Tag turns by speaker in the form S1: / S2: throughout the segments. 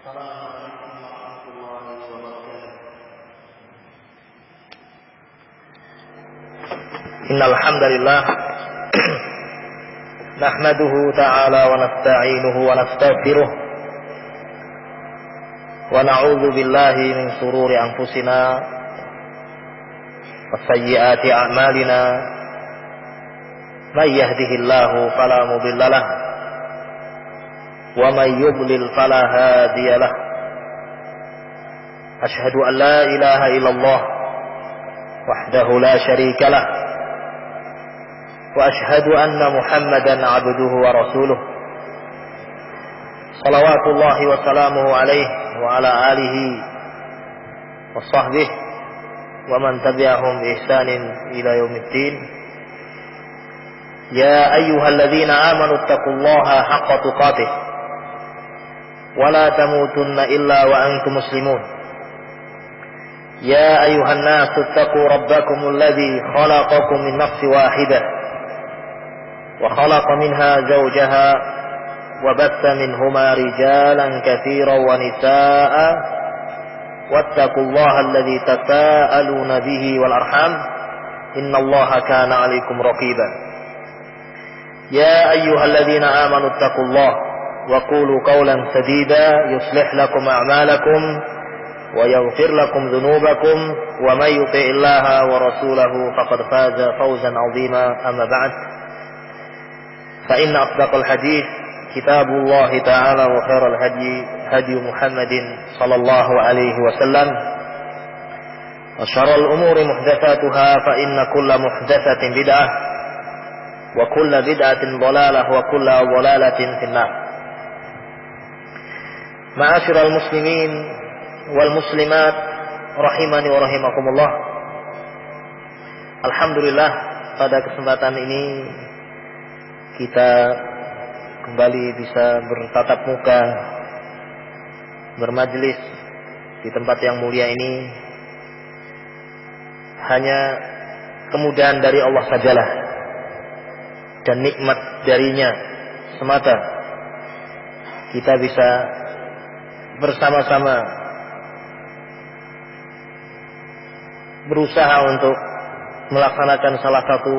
S1: Assalamualaikum warahmatullahi wabarakatuh. Innal hamdalillah nahmaduhu ta'ala wa nasta'inuhu wa nastaghfiruh wa na'udzu billahi min shururi anfusina wa sayyiati a'malina may yahdihillahu fala mudilla lahu wa may yudlil fala hadiya lahu. Asyhadu an la ilaha illallah wahdahu la syarika lah wa asyhadu anna Muhammadan abduhu wa rasuluh salawatullahi wa salamuhu alaihi wa ala alihi wa sahbihi wa man tabi'ahum bi ihsanin ila yaumiddin. Ya ayyuhalladzina amanu taqullaha haqqa tuqatih wa la tamutunna illa wa antum muslimun. Ya ayyuhan nasu taqu rabbakumul ladzi khalaqakum min nafsin wahidah wa khalaqa minha zawjaha wa batha minhuma rijalan katsiran wa nisaa'a wattaqullaha alladzi tasaaluna bihi wal arham innallaha kana 'alaikum raqiba. Ya ayyuhalladzina amanu taqullaha wa qulu qawlan sadida yuslih lakum a'malakum wa yaghfir lakum dhunubakum wa may yuti'illaha wa rasulahu faqad faza fawzan 'azima. Amma ba'd, fa inna asdaqal hadits kitabullah ta'ala wa khairal hadi Muhammadin sallallahu alaihi wasallam wa syarrul umuri muhdatsatuha fa inna kulla muhdatsatin bid'ah wa kulla bid'atin dhalalah wa kulla dhalalatin finnar. Ma'asyiral muslimin wal muslimat rahimani wa rahimakumullah. Alhamdulillah, pada kesempatan ini kita kembali bisa bertatap muka, bermajlis di tempat yang mulia ini. Hanya kemudahan dari Allah sajalah dan nikmat darinya semata kita bisa bersama-sama berusaha untuk melaksanakan salah satu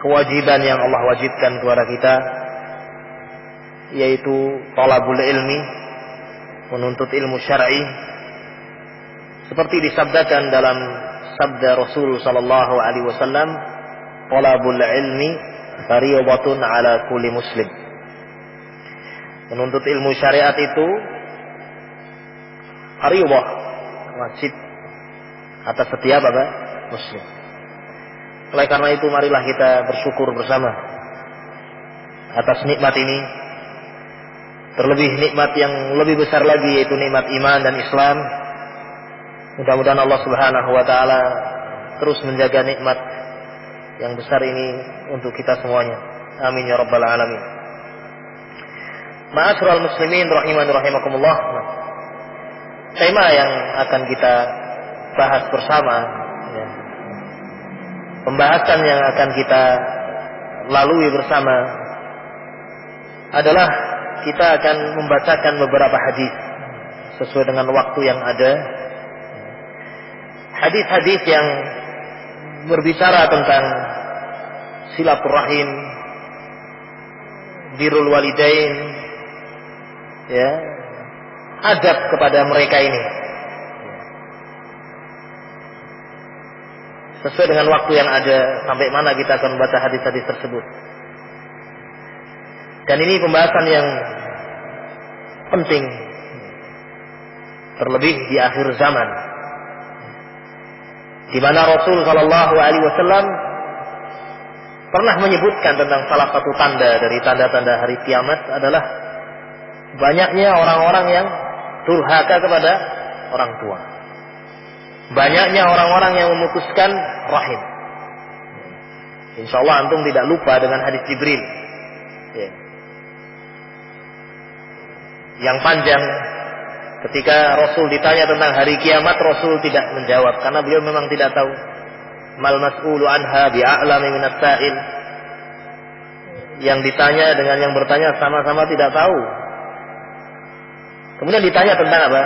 S1: kewajiban yang Allah wajibkan kepada kita, yaitu talabul ilmi, menuntut ilmu syar'i, seperti disabdakan dalam sabda Rasul sallallahu alaihi wasallam, talabul ilmi fardhatun ala kulli muslim. Menuntut ilmu syariat itu fardhah, wajib atas setiap muslim. Oleh karena itu marilah kita bersyukur bersama atas nikmat ini, terlebih nikmat yang lebih besar lagi, yaitu nikmat iman dan Islam. Mudah-mudahan Allah Subhanahu wa taala terus menjaga nikmat yang besar ini untuk kita semuanya. Amin ya rabbal alamin. Ma'asyiral muslimin rahimani rahimakumullah. Tema yang akan kita bahas bersama, ya, pembahasan yang akan kita lalui bersama adalah kita akan membacakan beberapa hadis sesuai dengan waktu yang ada. Hadis-hadis yang berbicara tentang silaturahim, birrul walidain, ya, adab kepada mereka ini. Sesuai dengan waktu yang ada, sampai mana kita akan membaca hadis-hadis tersebut. Dan ini pembahasan yang penting, terlebih di akhir zaman, di mana Rasul sallallahu alaihi wasallam pernah menyebutkan tentang salah satu tanda dari tanda-tanda hari kiamat adalah banyaknya orang-orang yang durhaka kepada orang tua. Banyaknya orang-orang yang memutuskan rahim. Insyaallah antum tidak lupa dengan hadis Jibril, ya, yang panjang. Ketika Rasul ditanya tentang hari kiamat, Rasul tidak menjawab karena beliau memang tidak tahu. Mal mas'ulu anha bi'a'lami minas sa'il. Yang ditanya dengan yang bertanya sama-sama tidak tahu. Kemudian ditanya tentang apa?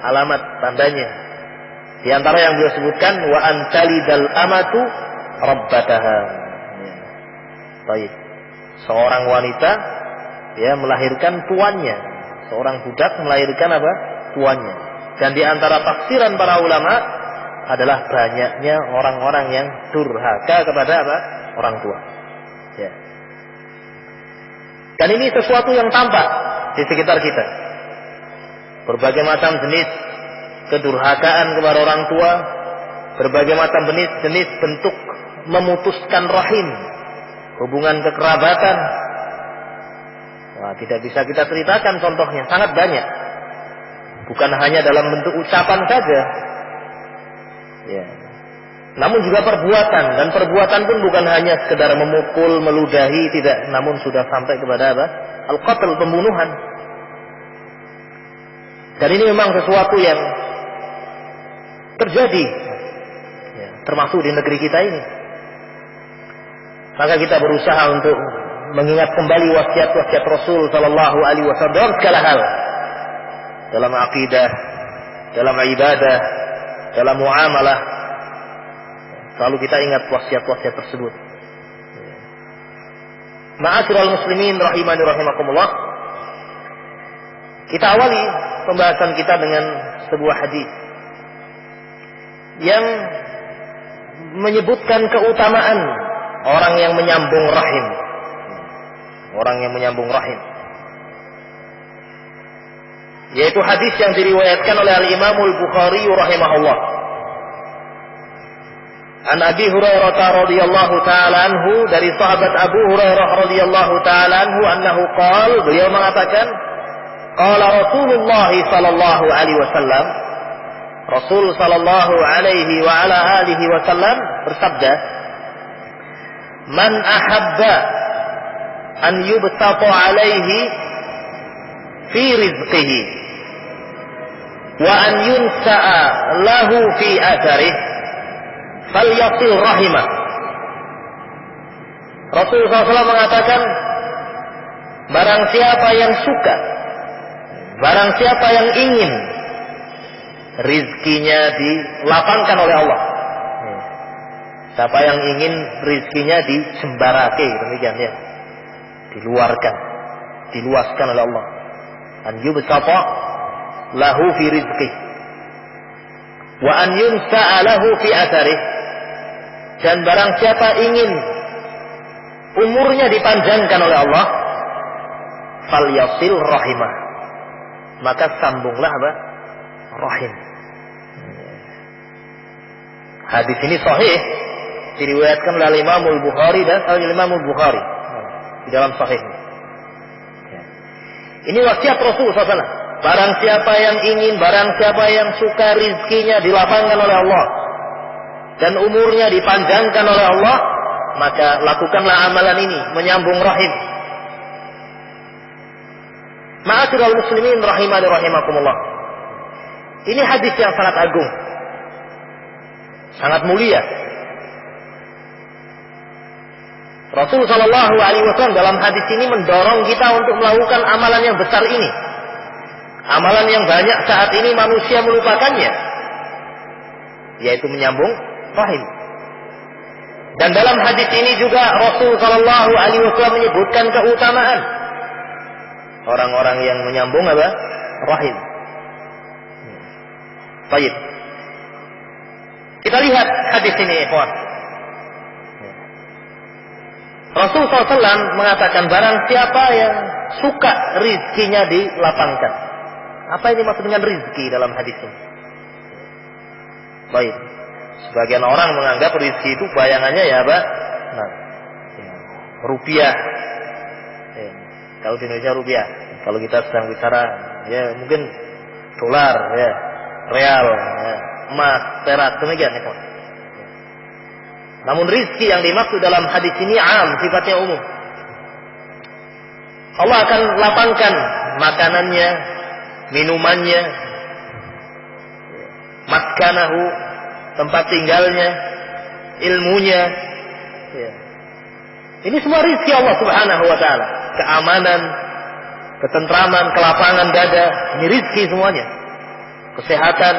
S1: Alamat tandanya. Di antara yang beliau sebutkan wa antalidal amatu rabbataha. Baik. Seorang wanita ya melahirkan tuannya. Seorang budak melahirkan apa? Tuannya. Dan di antara tafsiran para ulama adalah banyaknya orang-orang yang durhaka kepada apa? Orang tua. Ya. Dan ini sesuatu yang tampak di sekitar kita. Berbagai macam jenis kedurhakaan kepada orang tua, berbagai macam jenis bentuk memutuskan rahim, hubungan kekerabatan. Wah, tidak bisa kita ceritakan contohnya, sangat banyak. Bukan hanya dalam bentuk ucapan saja. Ya. Namun juga perbuatan, dan perbuatan pun bukan hanya sekedar memukul, meludahi, tidak, namun sudah sampai kepada apa? Al-qatl, pembunuhan. Dan ini memang sesuatu yang terjadi, ya, termasuk di negeri kita ini. Maka kita berusaha untuk mengingat kembali wasiat-wasiat Rasul Sallallahu Alaihi Wasallam dalam segala hal, dalam akidah, dalam ibadah, dalam muamalah. Selalu kita ingat wasiat-wasiat tersebut. Ma'asyiral muslimin rahimani rahimakumullah. Kita awali pembahasan kita dengan sebuah hadis yang menyebutkan keutamaan orang yang menyambung rahim. Orang yang menyambung rahim. Yaitu hadis yang diriwayatkan oleh Al-Imam Al-Bukhari rahimahullah. An Abi Hurairah radhiyallahu taala anhu, dari sahabat Abu Hurairah radhiyallahu taala anhu, annahu qala, beliau mengatakan, qala Rasulullah sallallahu alaihi wasallam, Rasul sallallahu alaihi wa ala alihi wasallam bersabda, man ahabba an yubtata alaihi fi rizqihi wa an yunsa'a lahu fi atharihi falyasil rahimah. Rasulullah SAW mengatakan, barang siapa yang suka, barang siapa yang ingin rizkinya dilapangkan oleh Allah, siapa yang ingin rizkinya dijembarake, demikian ya, diluarkan, diluaskan oleh Allah, an yubsata lahu fi rizqi wa an yunsa'a lahu fi atharih, dan barang siapa ingin umurnya dipanjangkan oleh Allah, falyasil rahimah, maka sambunglah apa? Rahim. Hadis ini sahih, diriwayatkan oleh Imam Al-Bukhari dan Al-Imam Al-Bukhari di dalam sahihnya. Ini wasiat Rasul SAW. Barang siapa yang ingin, barang siapa yang suka rizkinya dilapangkan oleh Allah dan umurnya dipanjangkan oleh Allah, maka lakukanlah amalan ini, menyambung rahim. Ma'asyiral muslimin rahimani rahimakumullah. Ini hadis yang sangat agung, sangat mulia. Rasul sallallahu alaihi wasallam dalam hadis ini mendorong kita untuk melakukan amalan yang besar ini. Amalan yang banyak saat ini manusia melupakannya, yaitu menyambung rahim. Dan dalam hadis ini juga Rasul sallallahu alaihi wasallam menyebutkan keutamaan orang-orang yang menyambung apa? Rahim. Baik. Kita lihat hadis ini, ikhwan. Rasul SAW mengatakan, barang siapa yang suka rizkinya dilapangkan. Apa ini maksud dengan rizki dalam hadis ini? Baik. Sebagian orang menganggap rizki itu bayangannya ya apa? Nah, ya, rupiah. Ya, kalau di Indonesia rupiah. Kalau kita sedang bicara, ya mungkin dolar, ya, real, ya, emas, perak, demikian. Ya. Namun rizki yang dimaksud dalam hadis ini am, sifatnya umum. Allah akan lapangkan makanannya, minumannya, maskanahu, tempat tinggalnya, ilmunya. Ini semua rizki Allah Subhanahu wa ta'ala. Keamanan, ketentraman, kelapangan dada, ini rizki semuanya. Kesehatan,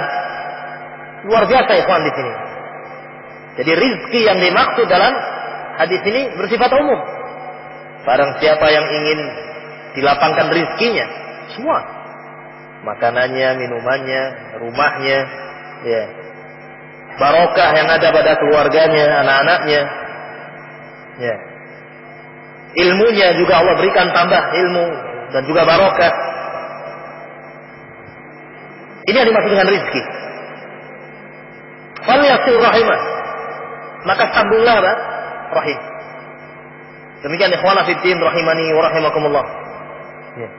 S1: luar biasa ikhwan di sini. Jadi rizki yang dimaksud dalam hadis ini bersifat umum. Barang siapa yang ingin dilapangkan rizkinya, semua, makanannya, minumannya, rumahnya, ya, barokah yang ada pada keluarganya, anak-anaknya, ya, ilmunya juga Allah berikan tambah ilmu dan juga barokah. Ini yang dimaksud dengan rizki. Falyasil rahimah, maka sambunglah rahim. Demikian ikhwana fiddin rahimani wa rahimakumullah. Ya.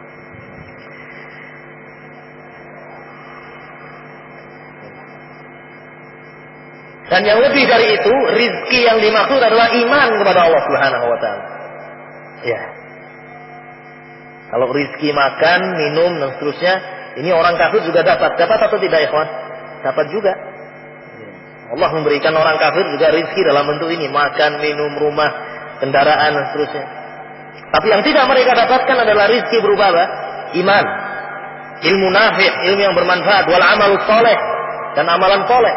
S1: Dan yang lebih dari itu, rizki yang dimaksud adalah iman kepada Allah Subhanahu wa taala. Ya. Kalau rizki makan, minum dan seterusnya, ini orang kafir juga dapat. Dapat atau tidak, ikhwan? Dapat juga. Allah memberikan orang kafir juga rizki dalam bentuk ini, makan, minum, rumah, kendaraan dan seterusnya. Tapi yang tidak mereka dapatkan adalah rizki berupa apa? Iman, ilmu nafi', ilmu yang bermanfaat, wal amalus soleh, dan amalan soleh.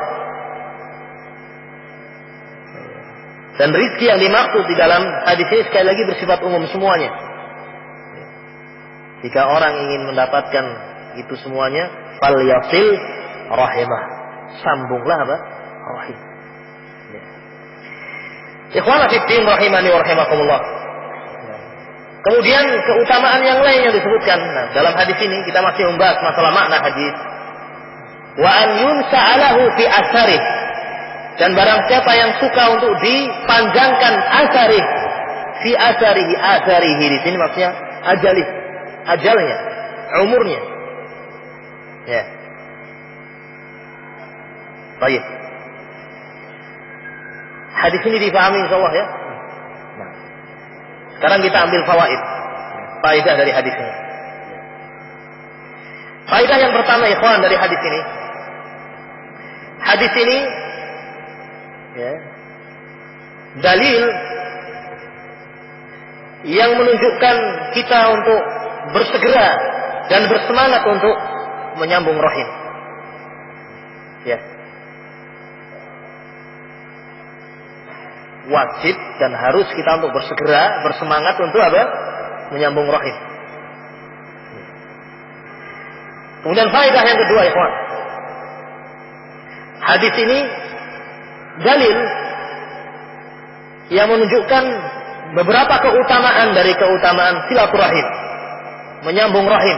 S1: Dan rizki yang dimaksud di dalam hadis ini sekali lagi bersifat umum semuanya. Jika orang ingin mendapatkan itu semuanya, falyasil rahimah, sambunglah apa? Rahim. Ikhwana fiddin rahimani wa rahimakumullah. Kemudian keutamaan yang lain yang disebutkan. Nah, dalam hadis ini kita masih membahas masalah makna hadis. Wa an yunsa'alahu fi asarih. Dan barang siapa yang suka untuk dipanjangkan asarih, fi asarihi, asarihi di sini maksudnya ajalih, ajalnya, umurnya. Ya. Baik. Hadis ini dipahami insyaallah ya. Nah, sekarang kita ambil fawaid, faedah dari hadis ini. Faedah yang pertama ikhwan dari hadis ini. Hadis ini ya, dalil yang menunjukkan kita untuk bersegera dan bersemangat untuk menyambung rahim. Ya. Wajib dan harus kita untuk bersegera, bersemangat untuk apa? Menyambung rahim. Kemudian faedah yang kedua, ikhwan. Hadis ini dalil yang menunjukkan beberapa keutamaan dari keutamaan silaturahim, menyambung rahim.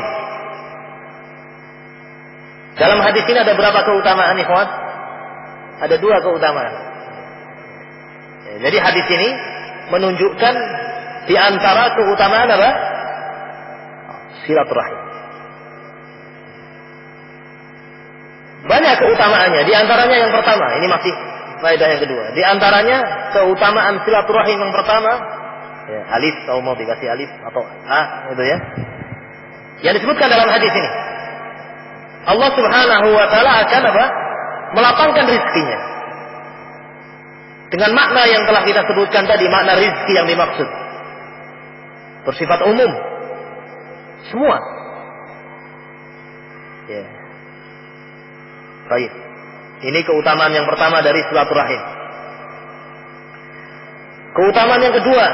S1: Dalam hadis ini ada berapa keutamaan, ikhwan? Ada 2 keutamaan. Jadi hadis ini menunjukkan di antara keutamaan apa? Silaturahim. Banyak keutamaannya. Di antaranya yang pertama, ini masih faedah yang kedua. Di antaranya keutamaan silaturahim yang pertama, ya, alif, kalau mau dikasih alif atau a, itu ya. Yang disebutkan dalam hadis ini, Allah Subhanahu wa taala akan apa? Melapangkan rizkinya. Dengan makna yang telah kita sebutkan tadi, makna rizki yang dimaksud. Bersifat umum. Semua. Ya. Baik. Ini keutamaan yang pertama dari silaturahim. Keutamaan yang kedua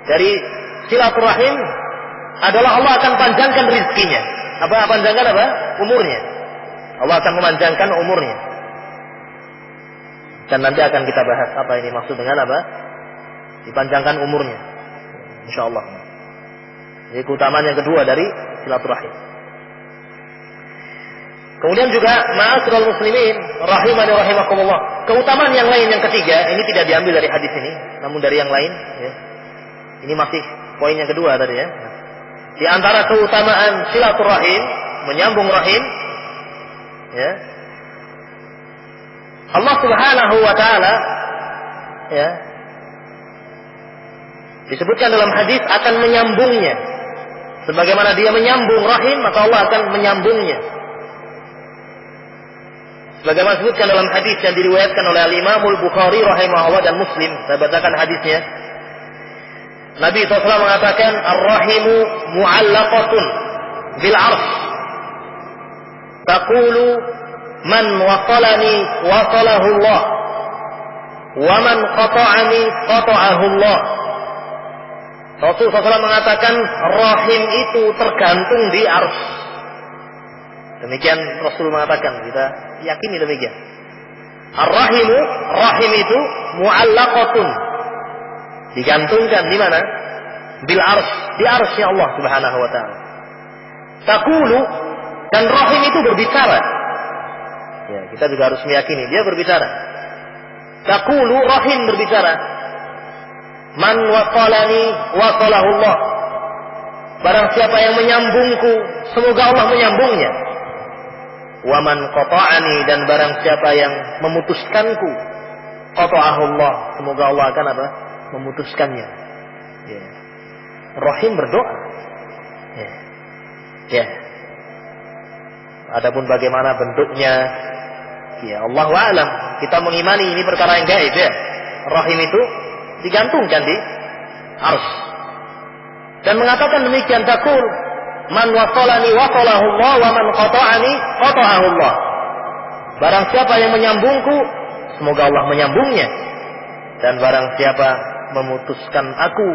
S1: dari silaturahim adalah Allah akan panjangkan rizkinya. Panjangkan apa? Umurnya. Allah akan memanjangkan umurnya. Dan nanti akan kita bahas apa ini maksud dengan apa? Dipanjangkan umurnya. InsyaAllah. Ini keutamaan yang kedua dari silaturahim. Kemudian juga ma'asyiral muslimin rahimani wa rahimakumullah. Keutamaan yang lain yang ketiga, ini tidak diambil dari hadis ini, namun dari yang lain ya. Ini masih poin yang kedua tadi ya. Di antara keutamaan silaturahim, menyambung rahim ya. Allah Subhanahu wa taala ya disebutkan dalam hadis akan menyambungnya. Sebagaimana dia menyambung rahim, maka Allah akan menyambungnya. Sebagaimana disebutkan dalam hadis yang diriwayatkan oleh Al-Imam Al-Bukhari rahimahullah dan Muslim, saya bacakan hadisnya. Nabi SAW mengatakan ar-rahimu mu'allaqatun bil 'arsy. Taqulu man wasalani wasalahu Allah wa man qata'ani qata'ahu Allah. Rasul SAW mengatakan rahim itu tergantung di arsy. Demikian Rasul mengatakan, kita yakini demikian. Ar-rahimu, rahim itu mu'allaqatun, digantungkan di mana? Bil arsy, di arsy Allah Subhanahu wa taala. Taqulu, dan rahim itu berbicara. Ya, kita juga harus meyakini dia berbicara. Taqulu, rahim berbicara. Man wasalani wasalahu Allah. Barang siapa yang menyambungku, semoga Allah menyambungnya. Wa man qata'ani, dan barang siapa yang memutuskanku, qata'ahu Allah, semoga Allah akan apa? Memutuskannya. Ya. Rahim berdoa. Ya. Ya. Adapun bagaimana bentuknya, ya Allahu a'lam. Kita mengimani ini perkara yang gaib ya. Rahim itu digantungkan di arsy. Dan mengatakan demikian, taqul man wasalani wasalahu Allah wa man qata'ani qata'ahu Allah. Barang siapa yang menyambungku, semoga Allah menyambungnya. Dan barang siapa memutuskan aku,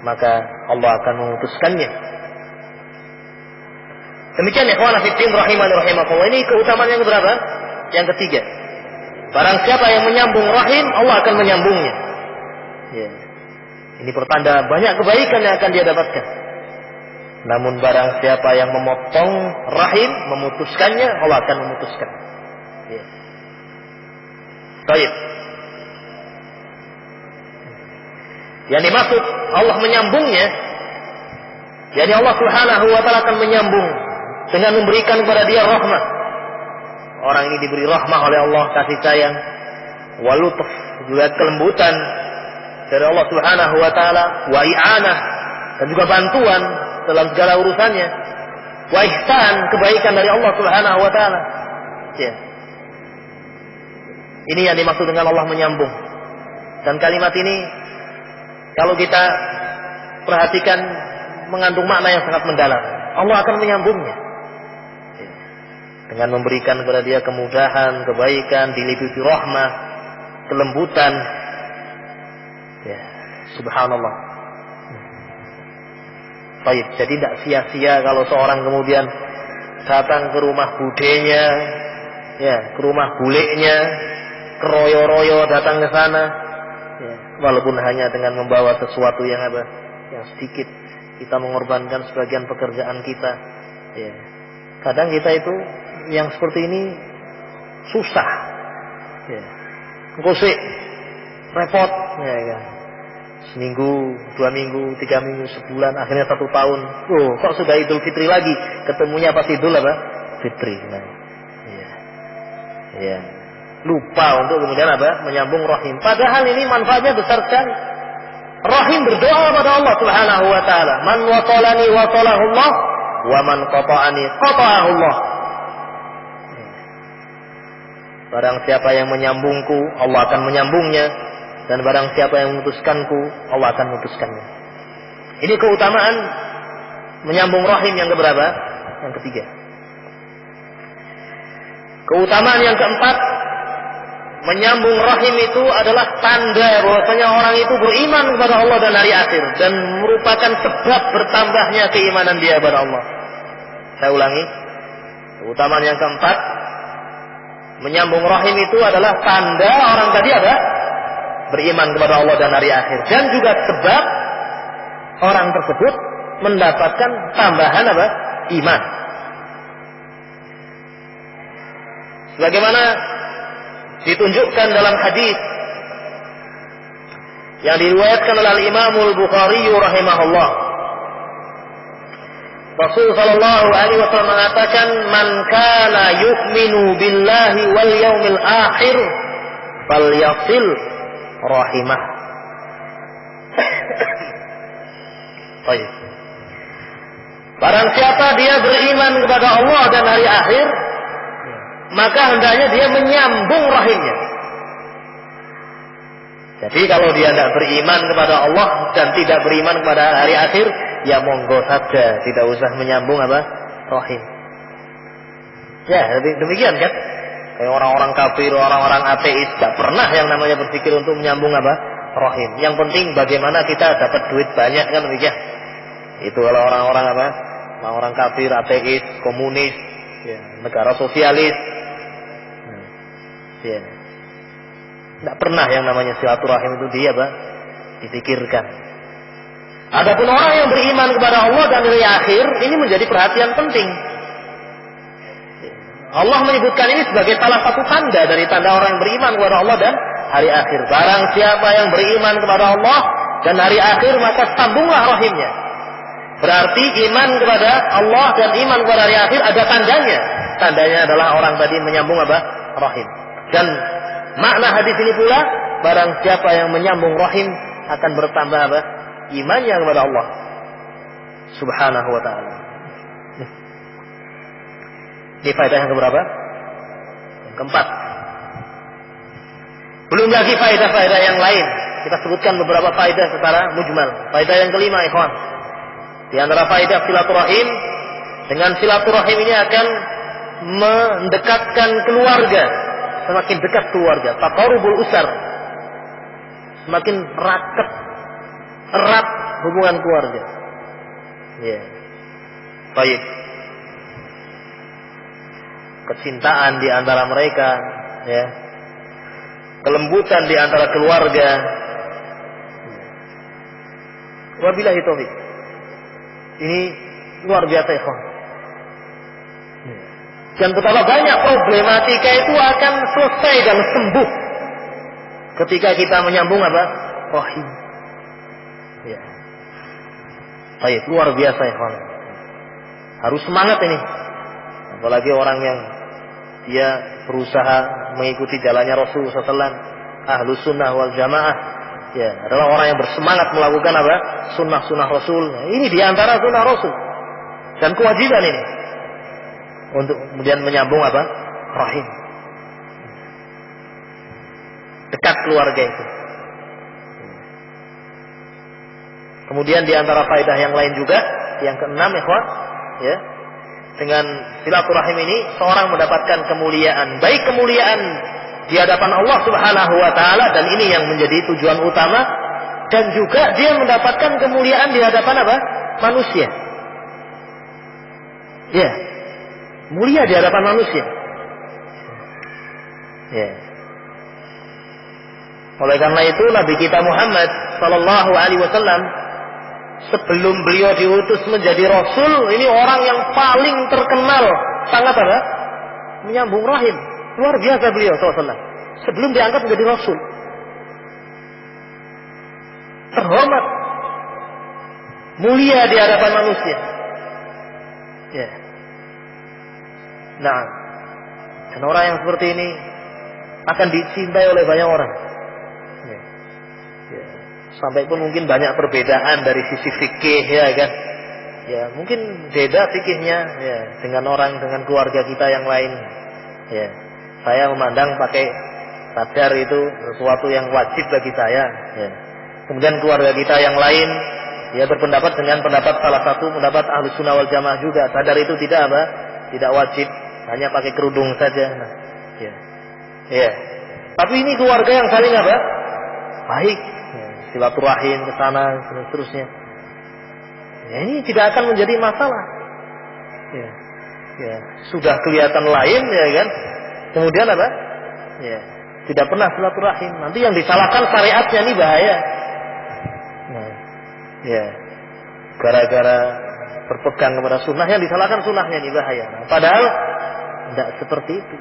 S1: maka Allah akan memutuskannya. Demikian ikhwan fillah rahimani rahimakumullah. Ini keutamaan yang berapa? Yang ketiga. Barang siapa yang menyambung rahim, Allah akan menyambungnya. Ya. Ini pertanda banyak kebaikan yang akan dia dapatkan. Namun barang siapa yang memotong rahim, memutuskannya, Allah akan memutuskan. Ya. Baik. Yang dimaksud Allah menyambungnya, jadi Allah Subhanahu wa taala akan menyambung dengan memberikan kepada dia rahmat. Orang ini diberi rahmah oleh Allah, kasih sayang, walutuf, juga kelembutan dari Allah Subhanahu wa taala, wa i'anah, dan juga bantuan dalam segala urusannya, wa ihsan, kebaikan dari Allah Subhanahu wa taala. Ya. Ini yang dimaksud dengan Allah menyambung. Dan kalimat ini kalau kita perhatikan mengandung makna yang sangat mendalam. Allah akan menyambungnya. Ya. Dengan memberikan kepada dia kemudahan, kebaikan, diliputi rahmah, kelembutan. Ya, subhanallah. Baik, jadi tidak sia-sia kalau seorang kemudian datang ke rumah budenya, ya, ke rumah buleknya, keroyo-royo datang ke sana, ya, walaupun hanya dengan membawa sesuatu yang apa, yang sedikit, kita mengorbankan sebagian pekerjaan kita. Ya. Kadang kita itu yang seperti ini susah, ya, gosek, repot, ya, ya. Seminggu, 2 minggu, 3 minggu, sebulan, akhirnya 1 tahun. Oh, kok sudah Idul Fitri lagi? Ketemunya pas Idul apa? Fitri. Nah, ya. Ya. Lupa untuk kemudian apa? Menyambung rahim. Padahal ini manfaatnya besar sekali. Rahim berdoa pada Allah Subhanahu wa taala. Man wasalani wasalahu Allah, wa man qata'ani qata'ahu Allah. Barang siapa yang menyambungku, Allah akan menyambungnya. Dan barang siapa yang memutuskanku, Allah akan memutuskannya. Ini keutamaan menyambung rahim yang keberapa? Yang ketiga. Keutamaan yang keempat, menyambung rahim itu adalah tanda bahwasanya orang itu beriman kepada Allah dan hari akhir, dan merupakan sebab bertambahnya keimanan dia kepada Allah. Saya ulangi. Keutamaan yang keempat, menyambung rahim itu adalah tanda orang tadi apa? Beriman kepada Allah dan hari akhir, dan juga sebab orang tersebut mendapatkan tambahan apa? Iman. Sebagaimana ditunjukkan dalam hadis yang diriwayatkan oleh Imam Al-Bukhari rahimahullah, Rasul sallallahu alaihi wasallam mengatakan, "Man kana yu'minu billahi wal yaumil akhir falyasil rahimah." Baik. Barang siapa dia beriman kepada Allah dan hari akhir, maka hendaknya dia menyambung rahimnya. Jadi kalau dia tidak beriman kepada Allah dan tidak beriman kepada hari akhir, ya monggo saja, tidak usah menyambung apa? Rahim. Ya, demikian kan? Kayak orang-orang kafir, orang-orang ateis, tidak pernah yang namanya berpikir untuk menyambung apa? Rahim. Yang penting bagaimana kita dapat duit banyak, kan demikian. Itu kalau orang-orang apa? Orang kafir, ateis, komunis, ya, negara sosialis. Ya. Tidak pernah yang namanya silaturahim itu dia apa? Dipikirkan. Adapun orang yang beriman kepada Allah dan hari akhir, ini menjadi perhatian penting. Allah menyebutkan ini sebagai salah satu tanda dari tanda orang yang beriman kepada Allah dan hari akhir. Barang siapa yang beriman kepada Allah dan hari akhir, maka sambunglah rahimnya. Berarti iman kepada Allah dan iman kepada hari akhir ada tandanya. Tandanya adalah orang tadi menyambung apa? Rahim. Dan makna hadis ini pula, barang siapa yang menyambung rahim akan bertambah apa? Imannya kepada Allah Subhanahu wa ta'ala. Ini faedah yang keberapa? Yang keempat. Belum lagi faedah-faedah yang lain. Kita sebutkan beberapa faedah secara mujmal. Faedah yang kelima, ikhwan. Di antara faedah silaturahim, dengan silaturahim ini akan mendekatkan keluarga, semakin dekat keluarga, taqarrubul usar, semakin raket, erat hubungan keluarga. Ya, baik. Kecintaan di antara mereka, ya, kelembutan di antara keluarga. Wabillahi taufik. Ini luar biasa, ikhwan. Dan betapa banyak problematika itu akan selesai dan sembuh ketika kita menyambung apa? Rahim. Ya. Baik, luar biasa, ikhwan. Harus semangat ini. Apalagi orang yang dia berusaha mengikuti jalannya Rasulullah SAW, Ahlus Sunnah wal Jamaah, ya, adalah orang yang bersemangat melakukan apa? Sunnah-sunnah Rasul. Ini diantara sunnah Rasul dan kewajiban ini untuk kemudian menyambung apa? Rahim. Dekat keluarga itu. Kemudian diantara faedah yang lain juga, yang keenam, ikhwan, ya, dengan silaturahim ini seorang mendapatkan kemuliaan, baik kemuliaan di hadapan Allah Subhanahu wa taala, dan ini yang menjadi tujuan utama, dan juga dia mendapatkan kemuliaan di hadapan apa? Manusia. Ya. Mulia di hadapan manusia. Ya. Oleh karena itu Nabi kita Muhammad sallallahu alaihi wasallam, sebelum beliau diutus menjadi Rasul, ini orang yang paling terkenal sangat apa? Menyambung rahim. Luar biasa beliau SAW. Sebelum diangkat menjadi Rasul, terhormat, mulia di hadapan manusia. Ya. Nah, dan orang yang seperti ini akan dicintai oleh banyak orang. Ya. Ya. Sampai pun mungkin banyak perbedaan dari sisi fikih, ya kan? Ya, mungkin beda fikihnya, ya, dengan keluarga kita yang lain. Ya, saya memandang pakai sadar itu sesuatu yang wajib bagi saya. Ya. Kemudian keluarga kita yang lain, ya, berpendapat dengan pendapat salah satu pendapat Ahlus Sunnah wal Jamaah juga. Sadar itu tidak apa? Tidak wajib, hanya pakai kerudung saja. Nah, ya. Ya. Tapi ini keluarga yang saling apa? Baik. Silaturahim ke sana dan seterusnya. Ya, ini tidak akan menjadi masalah. Ya. Ya, sudah kelihatan lain, ya kan? Kemudian apa? Ya, tidak pernah silaturahim. Nanti yang disalahkan syariatnya, ini bahaya. Nah, ya. Gara-gara berpegang kepada sunnah, yang disalahkan sunnahnya, ini bahaya. Nah, padahal tidak seperti itu.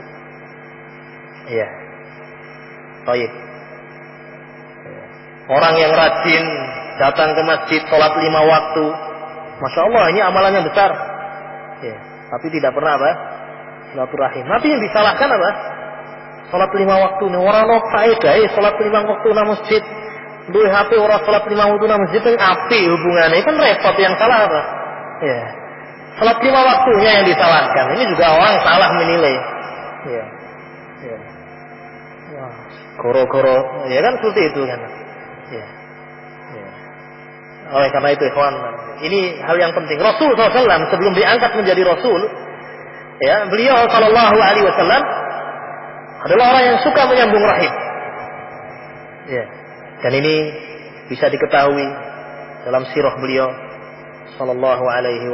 S1: Ya. Baik. Orang yang rajin datang ke masjid, sholat 5 waktu, Masya Allah, ini amalannya besar. Ya, tapi tidak pernah apa? Silaturahim. Nanti yang disalahkan apa? Sholat 5 waktu. Ini orang no faedah, sholat 5 waktu na masjid. Duh HP orang sholat 5 waktu na masjid, itu api hubungannya. Kan repot, yang salah apa? Ya, sholat 5 waktunya yang disalahkan. Ini juga orang salah menilai. Ya, ya. Goro-goro, ya kan seperti itu kan. Ya. Ya. Oleh karena itu ikhwan, ini hal yang penting. Rasul SAW sebelum diangkat menjadi Rasul, ya, beliau Shallallahu Alaihi Wasallam adalah orang yang suka menyambung rahim. Ya. Dan ini bisa diketahui dalam sirah beliau Shallallahu Alaihi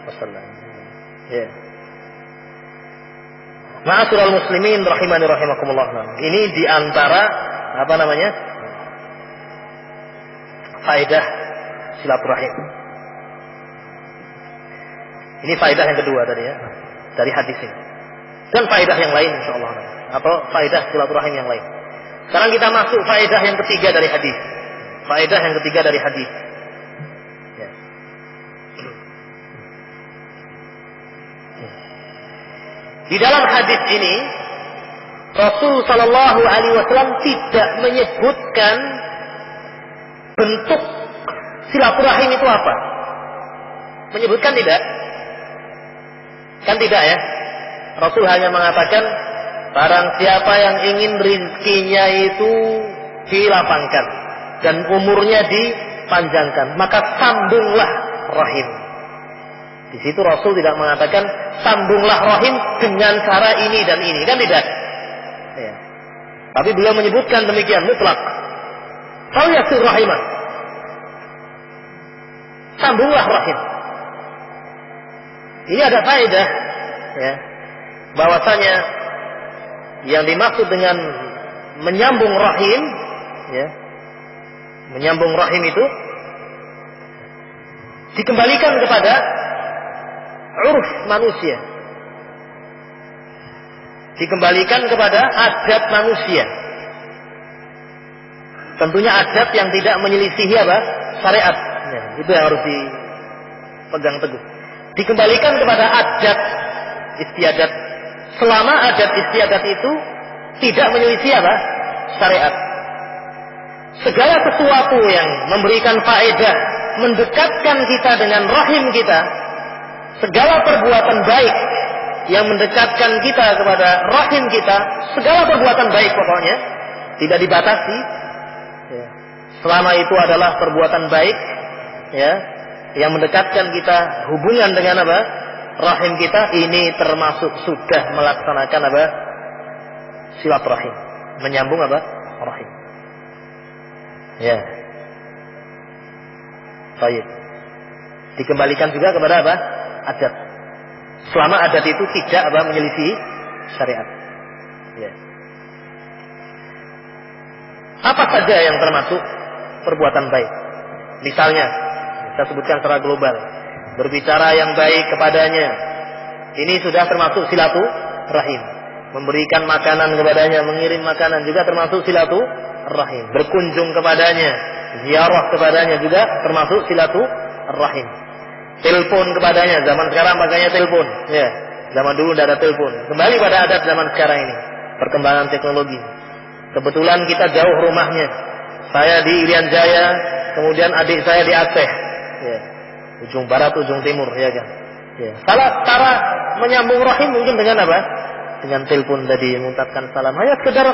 S1: Wasallam. Ya. Ma'asyiral muslimin rahimani rahimakumullah. Ini diantara apa namanya? Faedah silaturahim. Ini faedah yang kedua tadi ya, dari hadis ini. Dan faedah yang lain insyaallah. Atau faedah silaturahim yang lain. Sekarang kita masuk faedah yang ketiga dari hadis. Faedah yang ketiga dari hadis. Ya. Di dalam hadis ini Rasul Shallallahu Alaihi Wasallam tidak menyebutkan bentuk silaturahim itu apa. Menyebutkan tidak? Kan tidak ya. Rasul hanya mengatakan barang siapa yang ingin rezekinya itu dilapangkan dan umurnya dipanjangkan, maka sambunglah rahim. Di situ Rasul tidak mengatakan sambunglah rahim dengan cara ini dan ini, kan tidak. Ya. Tapi beliau menyebutkan demikian mutlak. Falyasir rahimah. Sambunglah rahim. Ini ada faedah, ya, bahwasanya yang dimaksud dengan menyambung rahim, ya, menyambung rahim itu dikembalikan kepada uruf manusia, dikembalikan kepada adat manusia. Tentunya adat yang tidak menyelisihi apa? Syariat. Ya, itu yang harus dipegang teguh. Dikembalikan kepada adat istiadat. Selama adat istiadat itu tidak menyelisih apa? Syariat. Segala sesuatu yang memberikan faedah, mendekatkan kita dengan rahim kita, segala perbuatan baik yang mendekatkan kita kepada rahim kita, segala perbuatan baik pokoknya tidak dibatasi. Ya. Selama itu adalah perbuatan baik, ya, yang mendekatkan kita hubungan dengan apa? Rahim kita, ini termasuk sudah melaksanakan apa? Silaturahim, menyambung apa? Rahim. Ya. Baik. Dikembalikan juga kepada apa? Adat. Selama adat itu tidak apa? Menyelisih syariat. Ya. Apa saja yang termasuk perbuatan baik? Misalnya, kita sebutkan secara global, berbicara yang baik kepadanya, ini sudah termasuk silaturahim. Memberikan makanan kepadanya, mengirim makanan juga termasuk silaturahim. Berkunjung kepadanya, ziarah kepadanya juga termasuk silaturahim. Telepon kepadanya, zaman sekarang makanya telepon, ya. Zaman dulu tidak ada telepon. Kembali pada adat zaman sekarang ini, perkembangan teknologi. Kebetulan kita jauh rumahnya. Saya di Irian Jaya, kemudian adik saya di Aceh. Ya. Ujung barat, ujung timur, ya kan. Ya. Salah cara menyambung rahim mungkin dengan apa? Dengan telepon tadi, mengucapkan salam. Hanya sekedar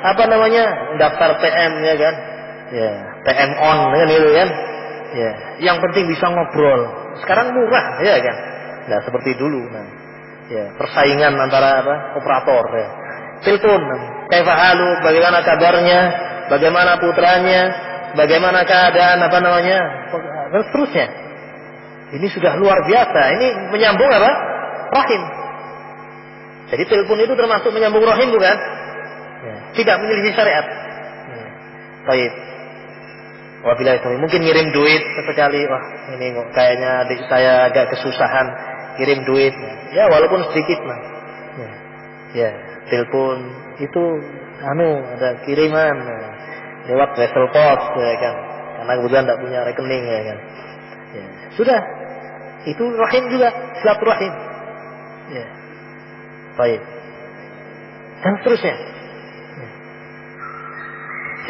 S1: apa namanya? Daftar PM, ya kan. Ya, PM on kan itu kan. Ya, yang penting bisa ngobrol. Sekarang murah, ya kan. Nah, seperti dulu. Nah, ya, persaingan antara apa? Operator, ya. Telepon, kaifahalu, bagaimana kabarnya, bagaimana putranya, bagaimana keadaan apa namanya, dan seterusnya. Ini sudah luar biasa. Ini menyambung apa? Rahim. Jadi telepon itu termasuk menyambung rahim bukan? Ya. Tidak menyelisih syariat. Ya. Baik. Wabillahi taufiq. Mungkin ngirim duit sesekali. Wah, ini kayaknya adik saya agak kesusahan, kirim duit. Ya, walaupun sedikit mah. Ya. Ya. Telepon itu ada kiriman lewat wesel pos, ya kan, karena kebetulan tidak punya rekening, ya kan. Ya. Sudah, itu rahim juga, silaturahim. Ya. Baik. Dan seterusnya. Ya.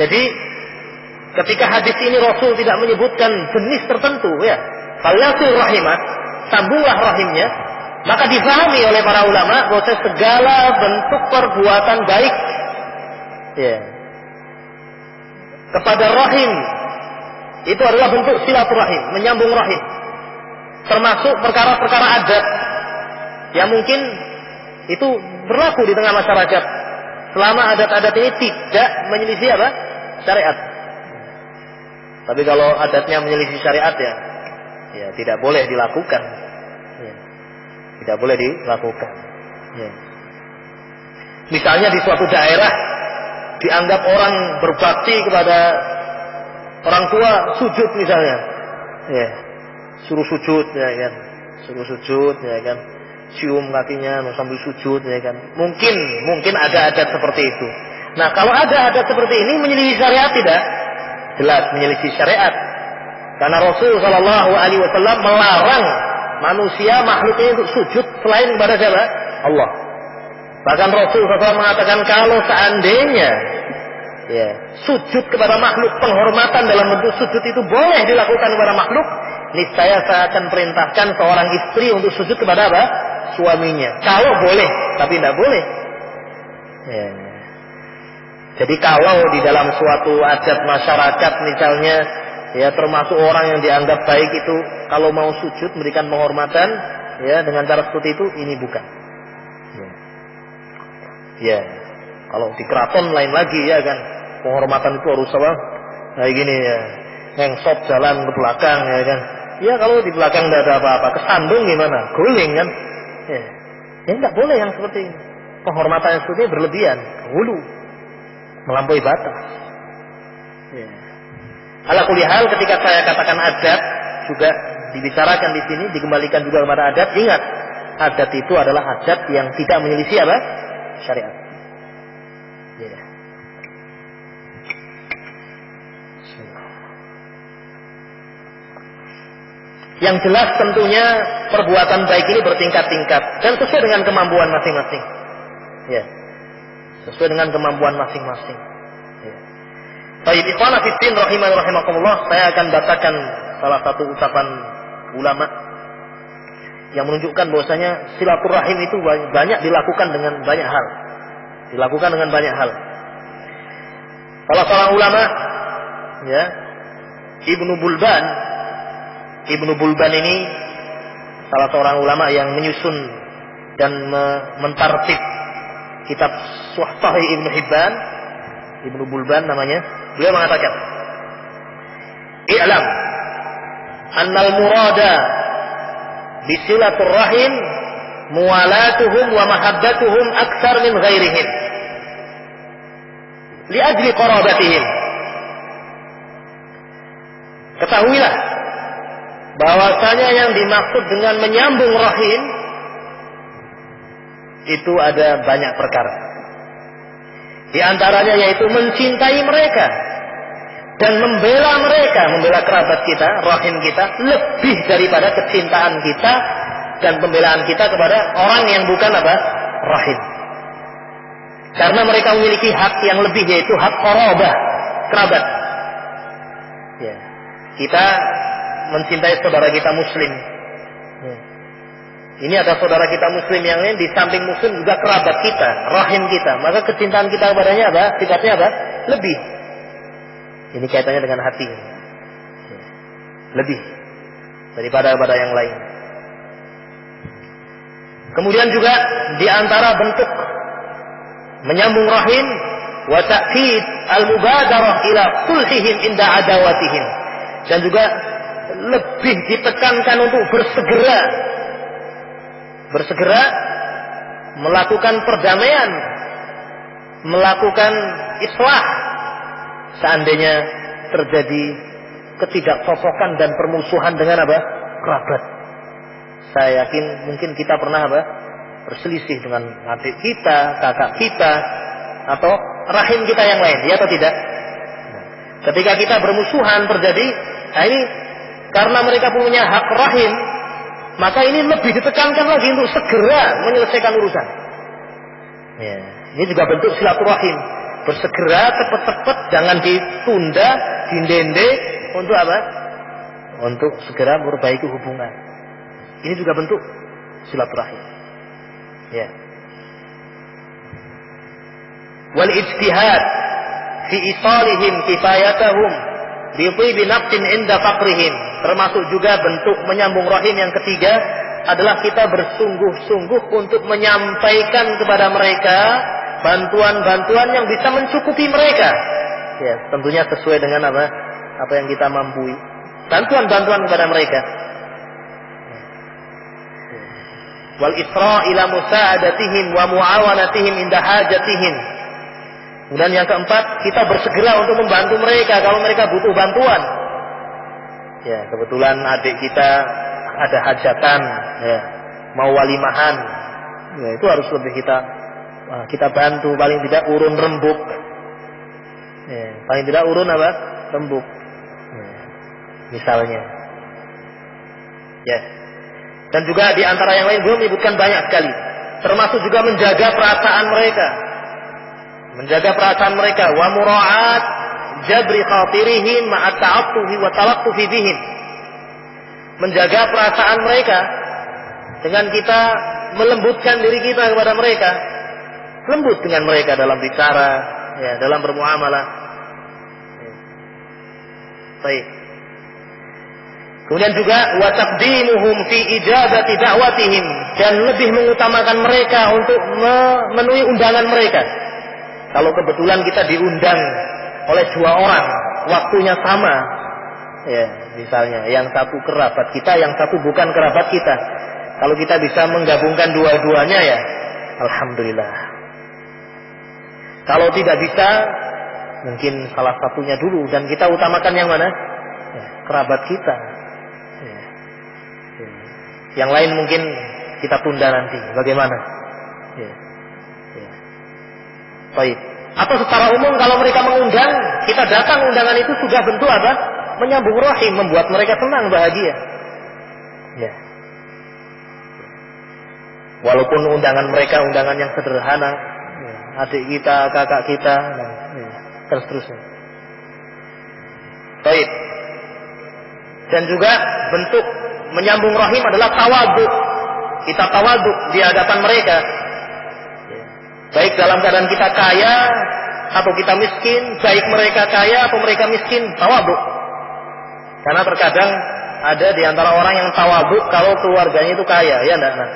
S1: Jadi ketika hadis ini Rasul tidak menyebutkan jenis tertentu, ya, falyasir rahimah, sambunglah rahimnya, maka difahami oleh para ulama bahwa segala bentuk perbuatan baik Ya. Kepada rahim, itu adalah bentuk silaturahim, menyambung rahim. Termasuk perkara-perkara adat yang mungkin itu berlaku di tengah masyarakat, selama adat-adat ini tidak menyelisih apa? Syariat. Tapi kalau adatnya menyelisih syariat ya tidak boleh dilakukan. Ya. Tidak boleh dilakukan. Ya. Misalnya di suatu daerah dianggap orang berbakti kepada orang tua sujud misalnya, ya, suruh sujud ya kan, suruh sujud ya kan, cium kakinya sambil sujud ya kan. Mungkin ada adat seperti itu. Nah kalau ada adat seperti ini menyelisih syariat tidak? Jelas menyelisih syariat. Karena Rasul Shallallahu Alaihi Wasallam melarang manusia makhluknya untuk sujud selain kepada siapa? Allah. Bahkan Rasul SAW mengatakan kalau seandainya ya, sujud kepada makhluk, penghormatan dalam bentuk sujud itu boleh dilakukan kepada makhluk, niscaya saya akan perintahkan seorang istri untuk sujud kepada apa? Suaminya. Kalau boleh, tapi tidak boleh. Ya. Jadi kalau di dalam suatu adat masyarakat misalnya, ya termasuk orang yang dianggap baik itu, kalau mau sujud memberikan penghormatan, ya dengan cara seperti itu, ini bukan. Ya, kalau di keraton lain lagi ya kan, penghormatan itu harus apa? Kayak gini ya, ngengsop jalan ke belakang ya kan. Ya kalau di belakang tidak ada apa-apa, kesandung gimana? Guling kan? Ya nggak boleh yang seperti ini. Penghormatan yang seperti ini berlebihan, hulu, melampaui batas. Ya. Ala kulli hal ketika saya katakan adat juga dibicarakan di sini, dikembalikan juga kepada adat. Ingat, adat itu adalah adat yang tidak menyelisih apa? Syariat. Ya. Yang jelas tentunya perbuatan baik ini bertingkat-tingkat dan sesuai dengan kemampuan masing-masing. Ya. Sesuai dengan kemampuan masing-masing. Ya. Baik, ikhwan fillah rahimani rahimakumullah, saya akan bacakan salah satu ucapan ulama yang menunjukkan bahwasanya silaturahim itu banyak dilakukan dengan banyak hal. Dilakukan dengan banyak hal. Salah seorang ulama, ya, Ibnu Bulban ini salah seorang ulama yang menyusun dan mentartib kitab Sahih Ibnu Hibban. Ibnu Bulban namanya. Beliau mengatakan, "I'lam annal murada bisilaturrahim muwalatuhum wa mahabbatuhum aktsar min ghairihim li ajli qarabatihim." Ketahuilah bahwasanya yang dimaksud dengan menyambung rahim itu ada banyak perkara. Di antaranya yaitu mencintai mereka dan membela mereka, membela kerabat kita, rahim kita, lebih daripada kecintaan kita dan pembelaan kita kepada orang yang bukan apa? Rahim. Karena mereka memiliki hak yang lebih, yaitu hak qarabah, kerabat. Ya. Kita mencintai saudara kita muslim. Ya. Ini ada saudara kita muslim yang lain, di samping muslim juga kerabat kita, rahim kita. Maka kecintaan kita kepadanya apa? Sifatnya apa? Lebih. Ini kaitannya dengan hati. Lebih daripada yang lain. Kemudian juga di antara bentuk menyambung rahim wa ta'kid al-mubadarah ila sulhihim inda adawatihim, dan juga lebih ditekankan untuk bersegera melakukan perdamaian, melakukan islah seandainya terjadi ketidakcocokan dan permusuhan dengan apa? Kerabat. Saya yakin mungkin kita pernah apa? Berselisih dengan adik kita, kakak kita, atau rahim kita yang lain, ya atau tidak? Ketika kita bermusuhan terjadi, nah ini karena mereka punya hak rahim, maka ini lebih ditekankan lagi untuk segera menyelesaikan urusan. Ya, ini juga bentuk silaturahim. Bersegera, cepat-cepat, jangan ditunda, dindende, untuk apa? Untuk segera memperbaiki hubungan. Ini juga bentuk silaturahim. Ya. Wal ijtihad fi isalihim kifayatahum bi tibi nafsin inda faqrihim. Termasuk juga bentuk menyambung rahim yang ketiga adalah kita bersungguh-sungguh untuk menyampaikan kepada mereka bantuan-bantuan yang bisa mencukupi mereka. Ya, tentunya sesuai dengan apa yang kita mampu. Bantuan-bantuan kepada mereka. Wal isra ila musa'adatihim wa mu'awanatihim inda hajatihim. Kemudian yang keempat, kita bersegera untuk membantu mereka kalau mereka butuh bantuan. Ya, kebetulan adik kita ada hajatan, ya, mau walimahan. Ya, itu harus lebih kita bantu, paling tidak urun rembuk. Ya, paling tidak urun rembuk. Ya, misalnya. Ya. Dan juga di antara yang lain belum menyebutkan banyak sekali. Termasuk juga menjaga perasaan mereka. Menjaga perasaan mereka. Wa mura'at jabri khatirihim ma'at ta'attufi wa talaqtufi bihim. Menjaga perasaan mereka dengan kita melembutkan diri kita kepada mereka. Lembut dengan mereka dalam bicara, ya, dalam bermuamalah. Baik. Kemudian juga wa taqdimuhum fi ijabati da'watihim, dan lebih mengutamakan mereka untuk memenuhi undangan mereka. Kalau kebetulan kita diundang oleh dua orang, waktunya sama, ya, misalnya yang satu kerabat kita, yang satu bukan kerabat kita. Kalau kita bisa menggabungkan dua-duanya, ya, alhamdulillah. Kalau tidak bisa, mungkin salah satunya dulu, dan kita utamakan yang mana? Ya, kerabat kita. Yang lain mungkin kita tunda nanti. Bagaimana? Ya. Ya. Baik. Atau secara umum kalau mereka mengundang, kita datang, undangan itu sudah bentuk apa? Menyambung rahim, membuat mereka senang, bahagia. Ya. Walaupun undangan mereka undangan yang sederhana, ya, adik kita, kakak kita, ya, dan seterusnya. Baik. Dan juga bentuk menyambung rahim adalah tawadhu. Kita tawadhu di hadapan mereka. Baik dalam keadaan kita kaya atau kita miskin, baik mereka kaya atau mereka miskin, tawadhu. Karena terkadang ada di antara orang yang tawadhu kalau keluarganya itu kaya, ya enggak? Nah.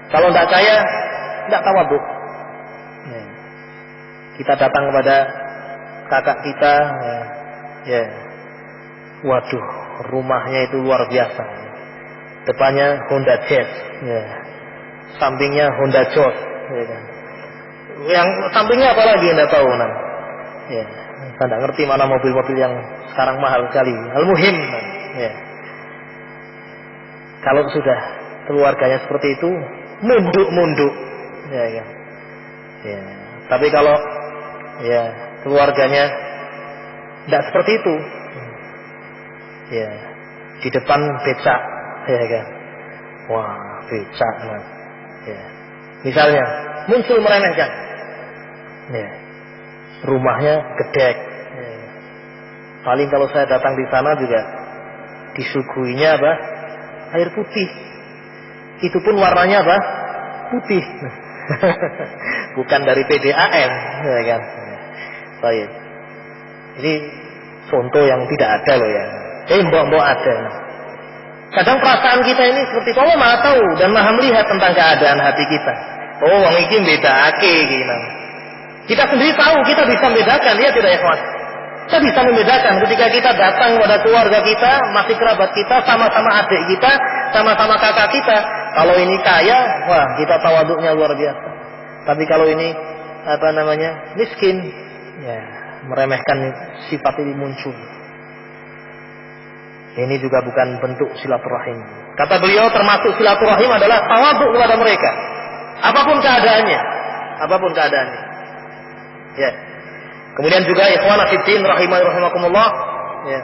S1: Kalau enggak kaya, enggak tawadhu. Kita datang kepada kakak kita, ya. Waduh, rumahnya itu luar biasa. Depannya Honda Jazz, ya. Sampingnya Honda Jazz, ya kan. Yang sampingnya apa lagi Anda tahu, Nan? Ya, saya tidak ngerti mana mobil-mobil yang sekarang mahal sekali. Al-muhim, ya. Kalau sudah keluarganya seperti itu, munduk-munduk, ya kan. Ya. Tapi kalau ya keluarganya tidak seperti itu, ya, di depan becak, ya kan. Wah, becak, nah. Ya. Misalnya muncul meremehkan, ya, rumahnya gedek, ya. Paling kalau saya datang di sana juga disuguhinya apa? Air putih. Itu pun warnanya apa? Putih. Bukan dari PDAM, ya kan. Baik. Ini contoh yang tidak ada loh ya. Mbok-mbok ada. Kadang perasaan kita ini seperti itu. Allah Maha tahu dan Maha melihat tentang keadaan hati kita. Oh, wong iki bedake gitu. Kita sendiri tahu, kita bisa membedakan, ya tidak ya kawan? Kita bisa membedakan ketika kita datang kepada keluarga kita, masih kerabat kita, sama-sama adik kita, sama-sama kakak kita. Kalau ini kaya, wah, kita tawaduknya luar biasa. Tapi kalau ini apa namanya? Miskin, ya, meremehkan sifat ini muncul. Ini juga bukan bentuk silaturahim. Kata beliau termasuk silaturahim adalah tawaduk kepada mereka. Apapun keadaannya. Apapun keadaannya. Ya. Kemudian juga ikhwan fillah rahimakumullah. Ya.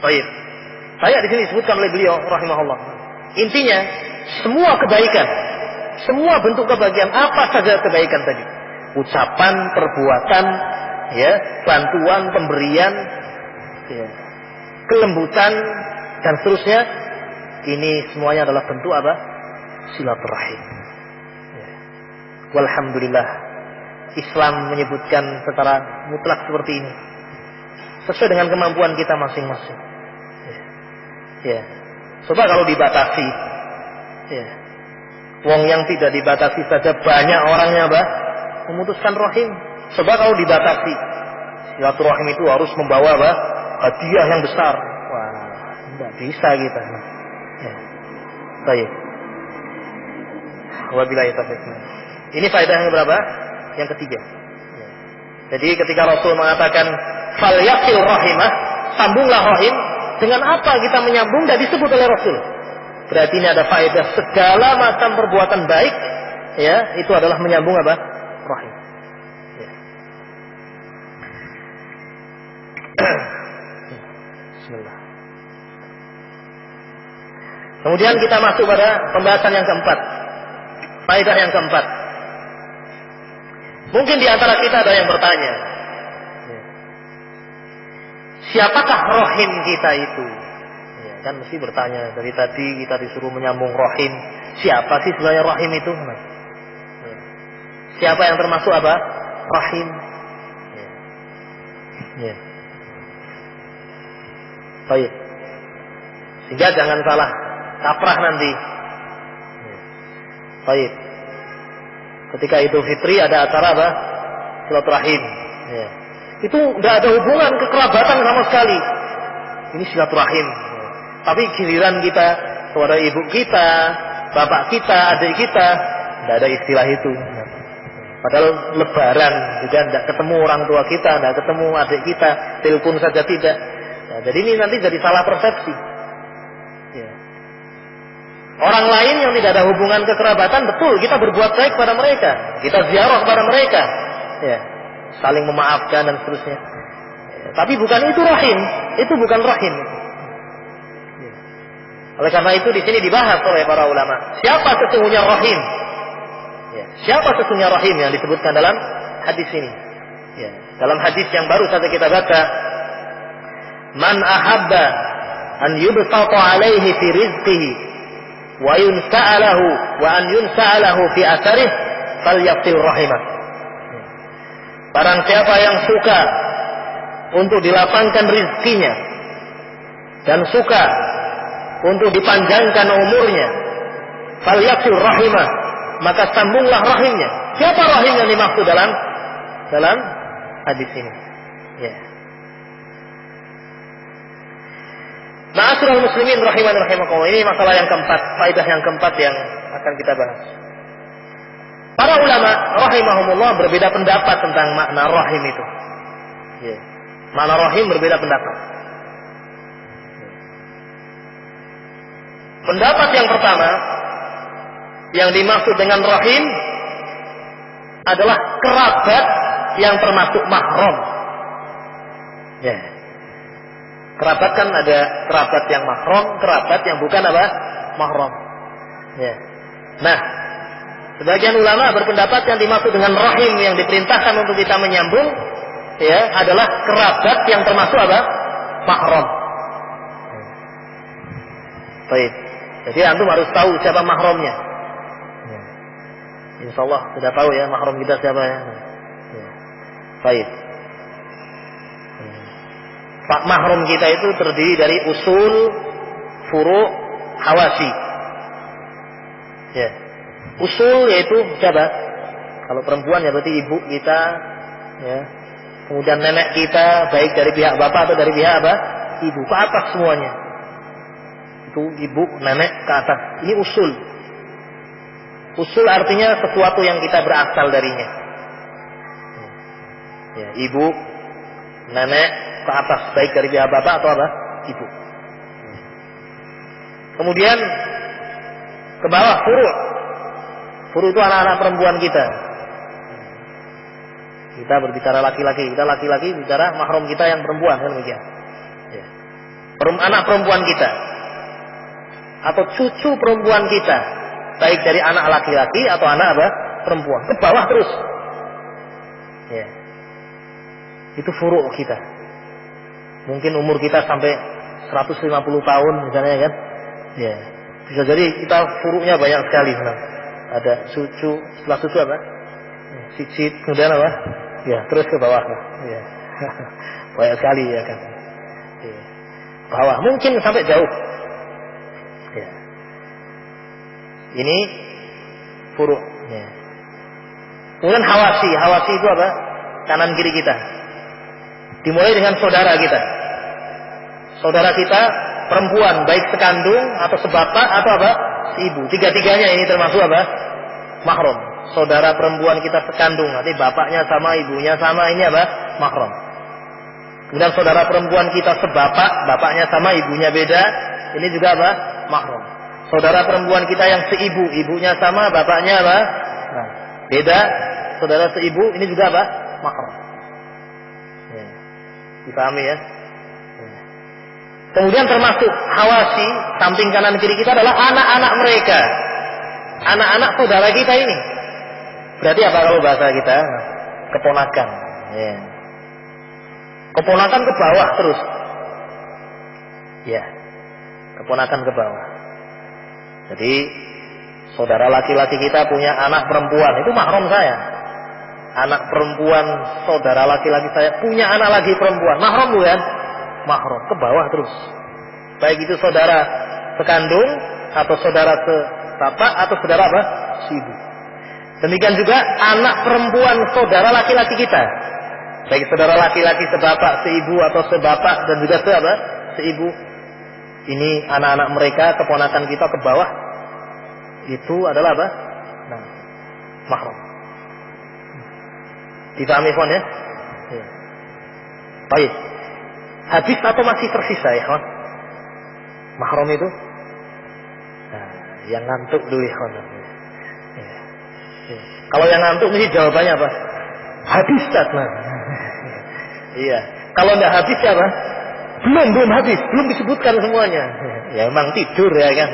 S1: Baik. Saya di sini disebutkan oleh beliau rahimahullah. Intinya semua kebaikan, semua bentuk kebahagiaan, apa saja kebaikan tadi. Ucapan, perbuatan, ya, bantuan, pemberian, ya, kelembutan dan seterusnya, ini semuanya adalah bentuk apa? Silaturahim. Ya. Walhamdulillah, Islam menyebutkan secara mutlak seperti ini. Sesuai dengan kemampuan kita masing-masing. Ya. Coba kalau dibatasi. Ya. Wong yang tidak dibatasi saja banyak orangnya memutuskan rahim. Coba kalau dibatasi. Silaturahim itu harus membawa hadiah yang besar. Wah, tidak bisa kita. Ya. Baik. Wabillahi taufiq. Ini faedah yang berapa? Yang ketiga. Ya. Jadi ketika Rasul mengatakan falyasil rahimah, sambunglah rahim, dengan apa kita menyambung dan disebut oleh Rasul? Berarti ini ada faedah segala macam perbuatan baik, ya, itu adalah menyambung rahim. Ya. Bismillah. Kemudian kita masuk pada pembahasan yang keempat. Faedah yang keempat. Mungkin di antara kita ada yang bertanya, siapakah rahim kita itu? Ya, kan mesti bertanya. Dari tadi kita disuruh menyambung rahim. Siapa sih sebenarnya rahim itu? Ya. Siapa yang termasuk rahim? Ya. Ya. Baik. Sehingga jangan salah kaprah nanti. Ya. Baik. Ketika Idul Fitri ada acara silaturahim. Ya. Itu tidak ada hubungan kekerabatan sama sekali. Ini silaturahim. Tapi giliran kita kepada ibu kita, bapak kita, adik kita, tidak ada istilah itu. Padahal lebaran juga tidak ketemu orang tua kita, tidak ketemu adik kita, telepon saja tidak. Nah, jadi ini nanti jadi salah persepsi. Ya. Orang lain yang tidak ada hubungan kekerabatan, betul kita berbuat baik pada mereka, kita ziarah kepada mereka. Ya. Saling memaafkan dan seterusnya. Tapi bukan itu rahim, itu bukan rahim. Oleh karena itu di sini dibahas oleh para ulama, siapa sesungguhnya rahim? Ya, siapa sesungguhnya rahim yang disebutkan dalam hadis ini? Ya, dalam hadis yang baru saja kita baca, man ahabba an yubsata alaihi fi rizqihi wa yunsa'alahu wa an yunsa'alahu fi atharihi falyasil rahimah. Barang siapa yang suka untuk dilapangkan rizkinya dan suka untuk dipanjangkan umurnya, falyasil rahimah, maka sambunglah rahimnya. Siapa rahim yang dimaksud dalam hadis ini? Ya. Ma'asyiral muslimin rahimani rahimakumullah, ini masalah yang keempat, faedah yang keempat yang akan kita bahas. Para ulama rahimahumullah berbeda pendapat tentang makna rahim itu. Ya. Makna rahim berbeda pendapat. Pendapat yang pertama yang dimaksud dengan rahim adalah kerabat yang termasuk mahram. Ya. Kerabat kan ada kerabat yang mahram, kerabat yang bukan mahram. Ya. Nah, sebagian ulama berpendapat yang dimaksud dengan rahim yang diperintahkan untuk kita menyambung, ya, adalah kerabat yang termasuk mahram. Baik. Jadi antum harus tahu siapa mahramnya. Ya. Insyaallah sudah tahu ya mahram kita siapa ya. Ya. Baik. Pak mahram kita itu terdiri dari usul, furu', hawasi. Ya. Usul yaitu siapa? Kalau perempuan ya berarti ibu kita, ya. Kemudian nenek kita, baik dari pihak bapak atau dari pihak ibu, ke atas semuanya. Itu ibu, nenek, ke atas. Ini usul. Usul artinya sesuatu yang kita berasal darinya. Ya, ibu, nenek, ke atas, baik dari pihak bapak atau ibu. Kemudian ke bawah furu'. Furu' itu anak-anak perempuan kita. Kita berbicara laki-laki, kita laki-laki bicara mahram kita yang perempuan, kan demikian. Ya. Anak perempuan kita atau cucu perempuan kita, baik dari anak laki-laki atau anak perempuan, ke bawah terus. Ya. Itu furu' kita. Mungkin umur kita sampai 150 tahun misalnya kan. Ya. Bisa jadi kita furu'nya banyak sekali. Nah, ada cucu, setelah cucu Sijit, kemudian apa? Ya, terus ke bawah. Ya. Banyak sekali ya kan. Ya. Bawah, mungkin sampai jauh. Ya. Ini furu'. Ya. Kemudian hawasi. Hawasi itu apa? Kanan kiri kita. Dimulai dengan saudara kita. Saudara kita perempuan, baik sekandung atau sebapak atau apa? Seibu. Tiga-tiganya ini termasuk apa? Mahram. Saudara perempuan kita sekandung, nanti bapaknya sama, ibunya sama, ini apa? Mahram. Kemudian saudara perempuan kita sebapak, bapaknya sama, ibunya beda, ini juga apa? Mahram. Saudara perempuan kita yang seibu, ibunya sama, bapaknya apa? Nah, beda. Saudara seibu, ini juga apa? Mahram. Ya. Dipahami ya? Kemudian termasuk hawasi, samping kanan kiri kita adalah anak-anak mereka. Anak-anak saudara kita ini. Berarti apa kalau bahasa kita? Keponakan. Ya. Keponakan ke bawah terus. Ya. Keponakan ke bawah. Jadi saudara laki-laki kita punya anak perempuan, itu mahram saya. Anak perempuan saudara laki-laki saya punya anak lagi perempuan, mahram bukan? Mahram, ke bawah terus. Baik itu saudara sekandung atau saudara sebapak atau saudara apa? Seibu. Demikian juga anak perempuan saudara laki-laki kita. Baik saudara laki-laki sebapak, seibu atau sebapak dan juga apa? Seibu. Ini anak-anak mereka, keponakan kita ke bawah. Itu adalah apa? Nah, mahram. Dipahami ikhwan ya? Ya. Baik. Habis atau masih tersisa ya kawan? Mahram itu? Nah, yang ngantuk dulu ya kawan. Ya. Ya. Kalau yang ngantuk mesti jawabannya apa? Habis Ustaz. Nah. Iya. Kalau enggak habis ya apa? Belum habis, belum disebutkan semuanya. Ya emang tidur ya kan.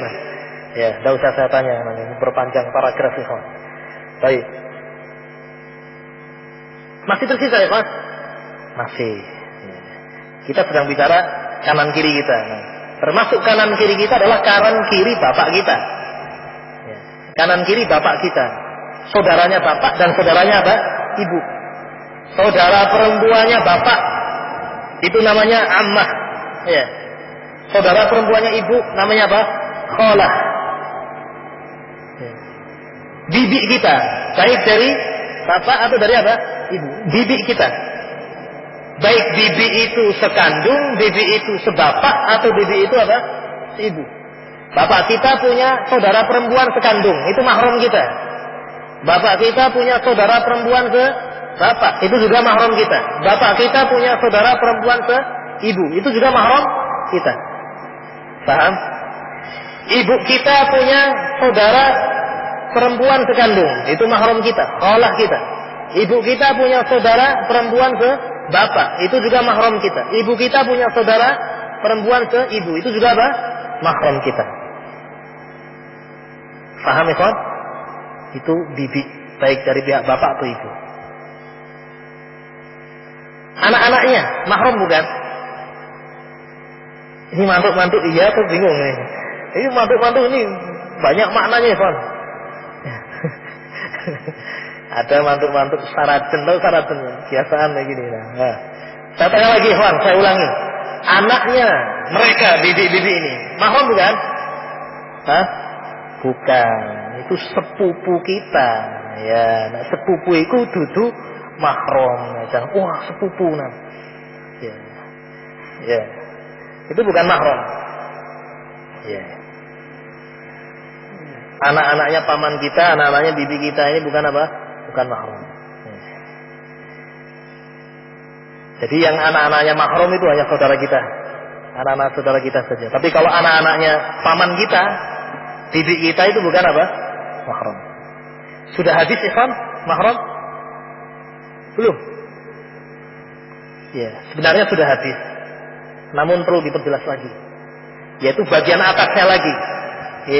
S1: Ya, enggak usah saya tanya, berpanjang paragraf ya kawan. Baik. Masih tersisa ya kawan? Masih. Kita sedang bicara kanan kiri kita. Nah, termasuk kanan kiri kita adalah kanan kiri bapak kita. Ya. Kanan kiri bapak kita. Saudaranya bapak dan saudaranya apa? Ibu. Saudara perempuannya bapak. Itu namanya ammah. Ya. Saudara perempuannya ibu namanya apa? Khalah. Ya. Bibi kita. Baik dari bapak atau dari apa? Ibu. Bibi kita. Baik bibi itu sekandung, bibi itu sebapak, atau bibi itu apa? Ibu. Bapak kita punya saudara perempuan sekandung, itu mahram kita. Bapak kita punya saudara perempuan sebapak, itu juga mahram kita. Bapak kita punya saudara perempuan seibu, itu juga mahram kita. Paham? Ibu kita punya saudara perempuan sekandung, itu mahram kita, khalah kita. Ibu kita punya saudara perempuan bapak, itu juga mahram kita. Ibu kita punya saudara perempuan seibu, itu juga apa? Mahram kita. Paham ya, itu bibi, baik dari pihak bapak atau ibu. Anak-anaknya mahram bukan? Ini mantuk-mantuk iya tuh bingung nih. Ini mantuk-mantuk ini banyak maknanya ya, ada mantuk-mantuk saraten, tahu saraten, biasaan kayak gini. Nah, saya tanya lagi, saya ulangi. Anaknya mereka, bibi-bibi ini, mahram bukan? Hah? Bukan. Itu sepupu kita. Ya, nah, sepupu itu dudu mahram. Jangan, wah sepupu nah. Ya. Ya. Itu bukan mahram. Ya. Anak-anaknya paman kita, anak-anaknya bibi kita ini bukan apa? Bukan mahram. Jadi yang anak-anaknya mahram itu hanya saudara kita, anak-anak saudara kita saja. Tapi kalau anak-anaknya paman kita, bibi kita itu bukan apa? Mahram. Sudah habis ikhwan mahram? Belum? Ya, sebenarnya sudah habis. Namun perlu diperjelas lagi. Yaitu bagian atasnya lagi.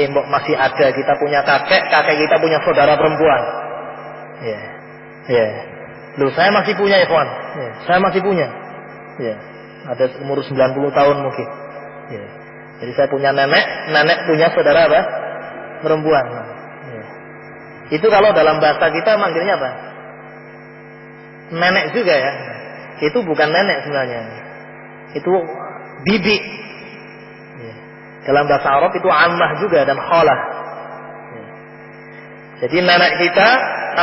S1: Masih ada, kita punya kakek kita punya saudara perempuan. Ya. Ya. Loh, saya masih punya ikhwan. Ya, saya masih punya. Ya. Ada umur 90 tahun mungkin. Ya. Jadi saya punya nenek punya saudara apa? Perempuan. Ya. Itu kalau dalam bahasa kita manggilnya apa? nenek juga ya. Itu bukan nenek sebenarnya. Itu bibi. Dalam bahasa Arab itu ammah juga dan khalah. Jadi nenek kita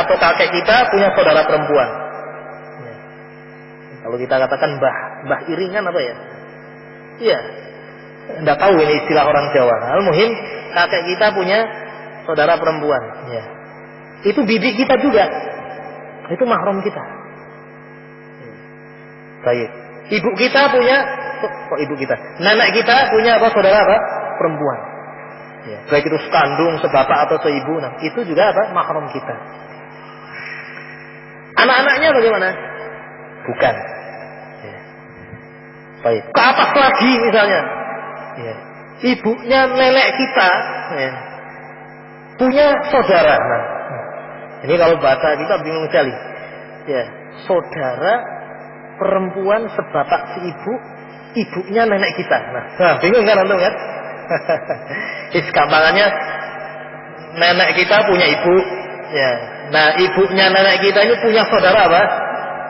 S1: atau kakek kita punya saudara perempuan. Kalau kita katakan mbah iringan apa ya? Iya. Enggak tahu ini istilah orang Jawa. Al-muhim kakek kita punya saudara perempuan. Ya. Itu bibi kita juga. Itu mahram kita. Baik. Ibu kita punya, kok ibu kita? Nenek kita punya apa saudara apa? Perempuan. Ya. Baik itu sekandung, sebapak atau seibu, nah itu juga apa? Mahram kita. Anak-anaknya bagaimana? Bukan. Ya. Baik. Ke atas lagi misalnya. Ya. Ibunya nenek kita ya, punya saudara. Nah, ini kalau bahasa kita bingung sekali. Ya, saudara perempuan sebapak si ibu, ibunya nenek kita. Nah bingung kan antum kan? Gampangannya nenek kita punya ibu, ya. Nah ibunya nenek kita ini punya saudara apa?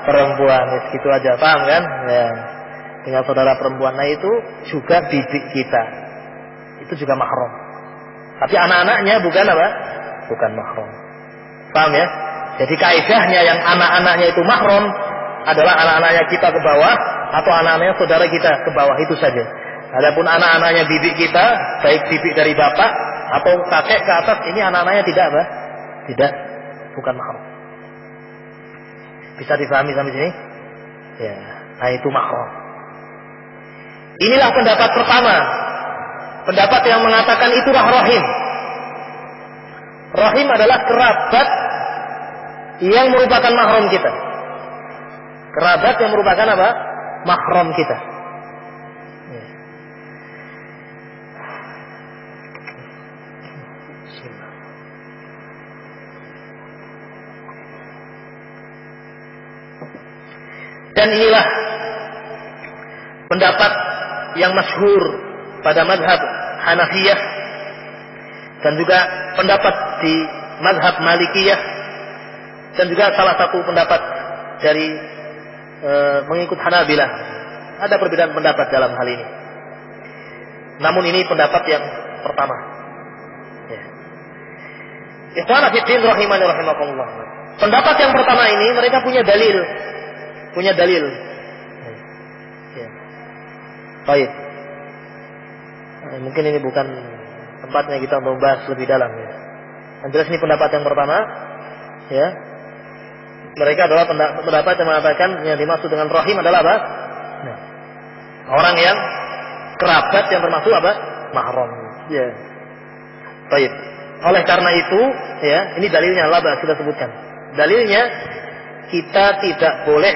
S1: Perempuan. Gitu aja, paham kan? Ya. Dengan saudara perempuan, nah itu juga bibi kita, itu juga mahram. Tapi anak-anaknya bukan apa? Bukan mahram. Paham ya? Jadi kaidahnya yang anak-anaknya itu mahram adalah anak-anaknya kita ke bawah atau anak-anaknya saudara kita ke bawah, itu saja. Adapun anak-anaknya bibi kita, baik bibi dari bapak atau kakek ke atas, ini anak-anaknya tidak apa? Tidak, bukan mahram. Bisa dipahami sampai sini? Ya, nah itu mahram. Inilah pendapat pertama. Pendapat yang mengatakan itulah rahim. Rahim adalah kerabat yang merupakan mahram kita. Kerabat yang merupakan apa? Mahram kita. Dan inilah pendapat yang masyhur pada mazhab Hanafiyah dan juga pendapat di mazhab Malikiyah dan juga salah satu pendapat dari mengikut Hanabilah. Ada perbedaan pendapat dalam hal ini. Namun ini pendapat yang pertama. Ya. Ikhwana fiddin rahimani rahimakumullah. Pendapat yang pertama ini mereka punya dalil. Ya. Baik. Mungkin ini bukan tempatnya kita membahas lebih dalam ya. Yang jelas ini pendapat yang pertama, ya. Mereka adalah pendapat yang mengatakan yang dimaksud dengan rahim adalah apa? Nah, orang yang kerabat yang termasuk apa? Mahram. Ya. Baik. Oleh karena itu, ya, ini dalilnya Allah sudah sebutkan. Dalilnya kita tidak boleh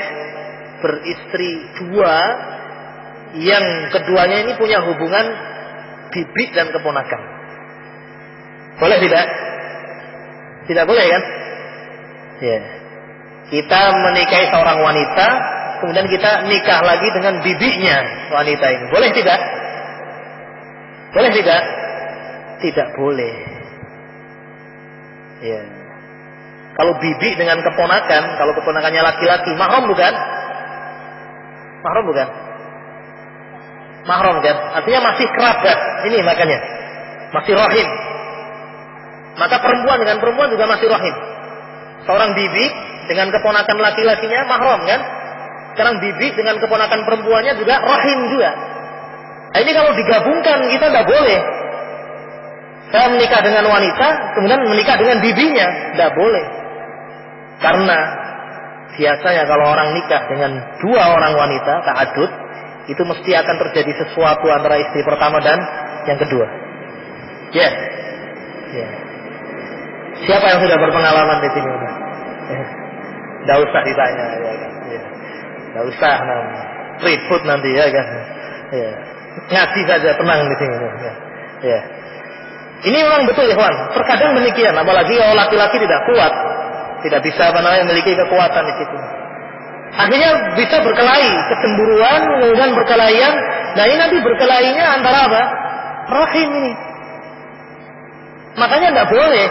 S1: beristri dua yang keduanya ini punya hubungan bibi dan keponakan. Boleh tidak? Tidak boleh kan? Ya. Kita menikahi seorang wanita, kemudian kita nikah lagi dengan bibinya wanita ini. Boleh tidak? Boleh tidak? Tidak boleh. Ya. Kalau bibi dengan keponakan, kalau keponakannya laki-laki, mahram bukan? Mahram bukan? Mahram kan? Artinya masih kerabat. Ini makanya. Masih rahim. Maka perempuan dengan perempuan juga masih rahim. Seorang bibi dengan keponakan laki-lakinya mahram kan? Sekarang bibi dengan keponakan perempuannya juga rahim juga. Nah, ini kalau digabungkan kita tidak boleh. Saya menikah dengan wanita, kemudian menikah dengan bibinya, tidak boleh. Karena biasanya kalau orang nikah dengan dua orang wanita, ta'adud, itu mesti akan terjadi sesuatu antara istri pertama dan yang kedua. Ya, yeah. Yeah. Siapa yang sudah berpengalaman di sini? Tidak usah ditanya, ya kan? Tidak usah ribut nanti, ya kan? Ya. Ngaji saja, tenang di sini. Ya. Ya. Ini memang betul ya kawan. Terkadang demikian, apalagi kalau laki-laki tidak kuat, tidak bisa memiliki kekuatan di situ. Akhirnya bisa berkelahi, kecemburuan, kemudian berkelahian. Nah ini nanti berkelahinya antara apa? Rahim ini. Makanya tidak boleh.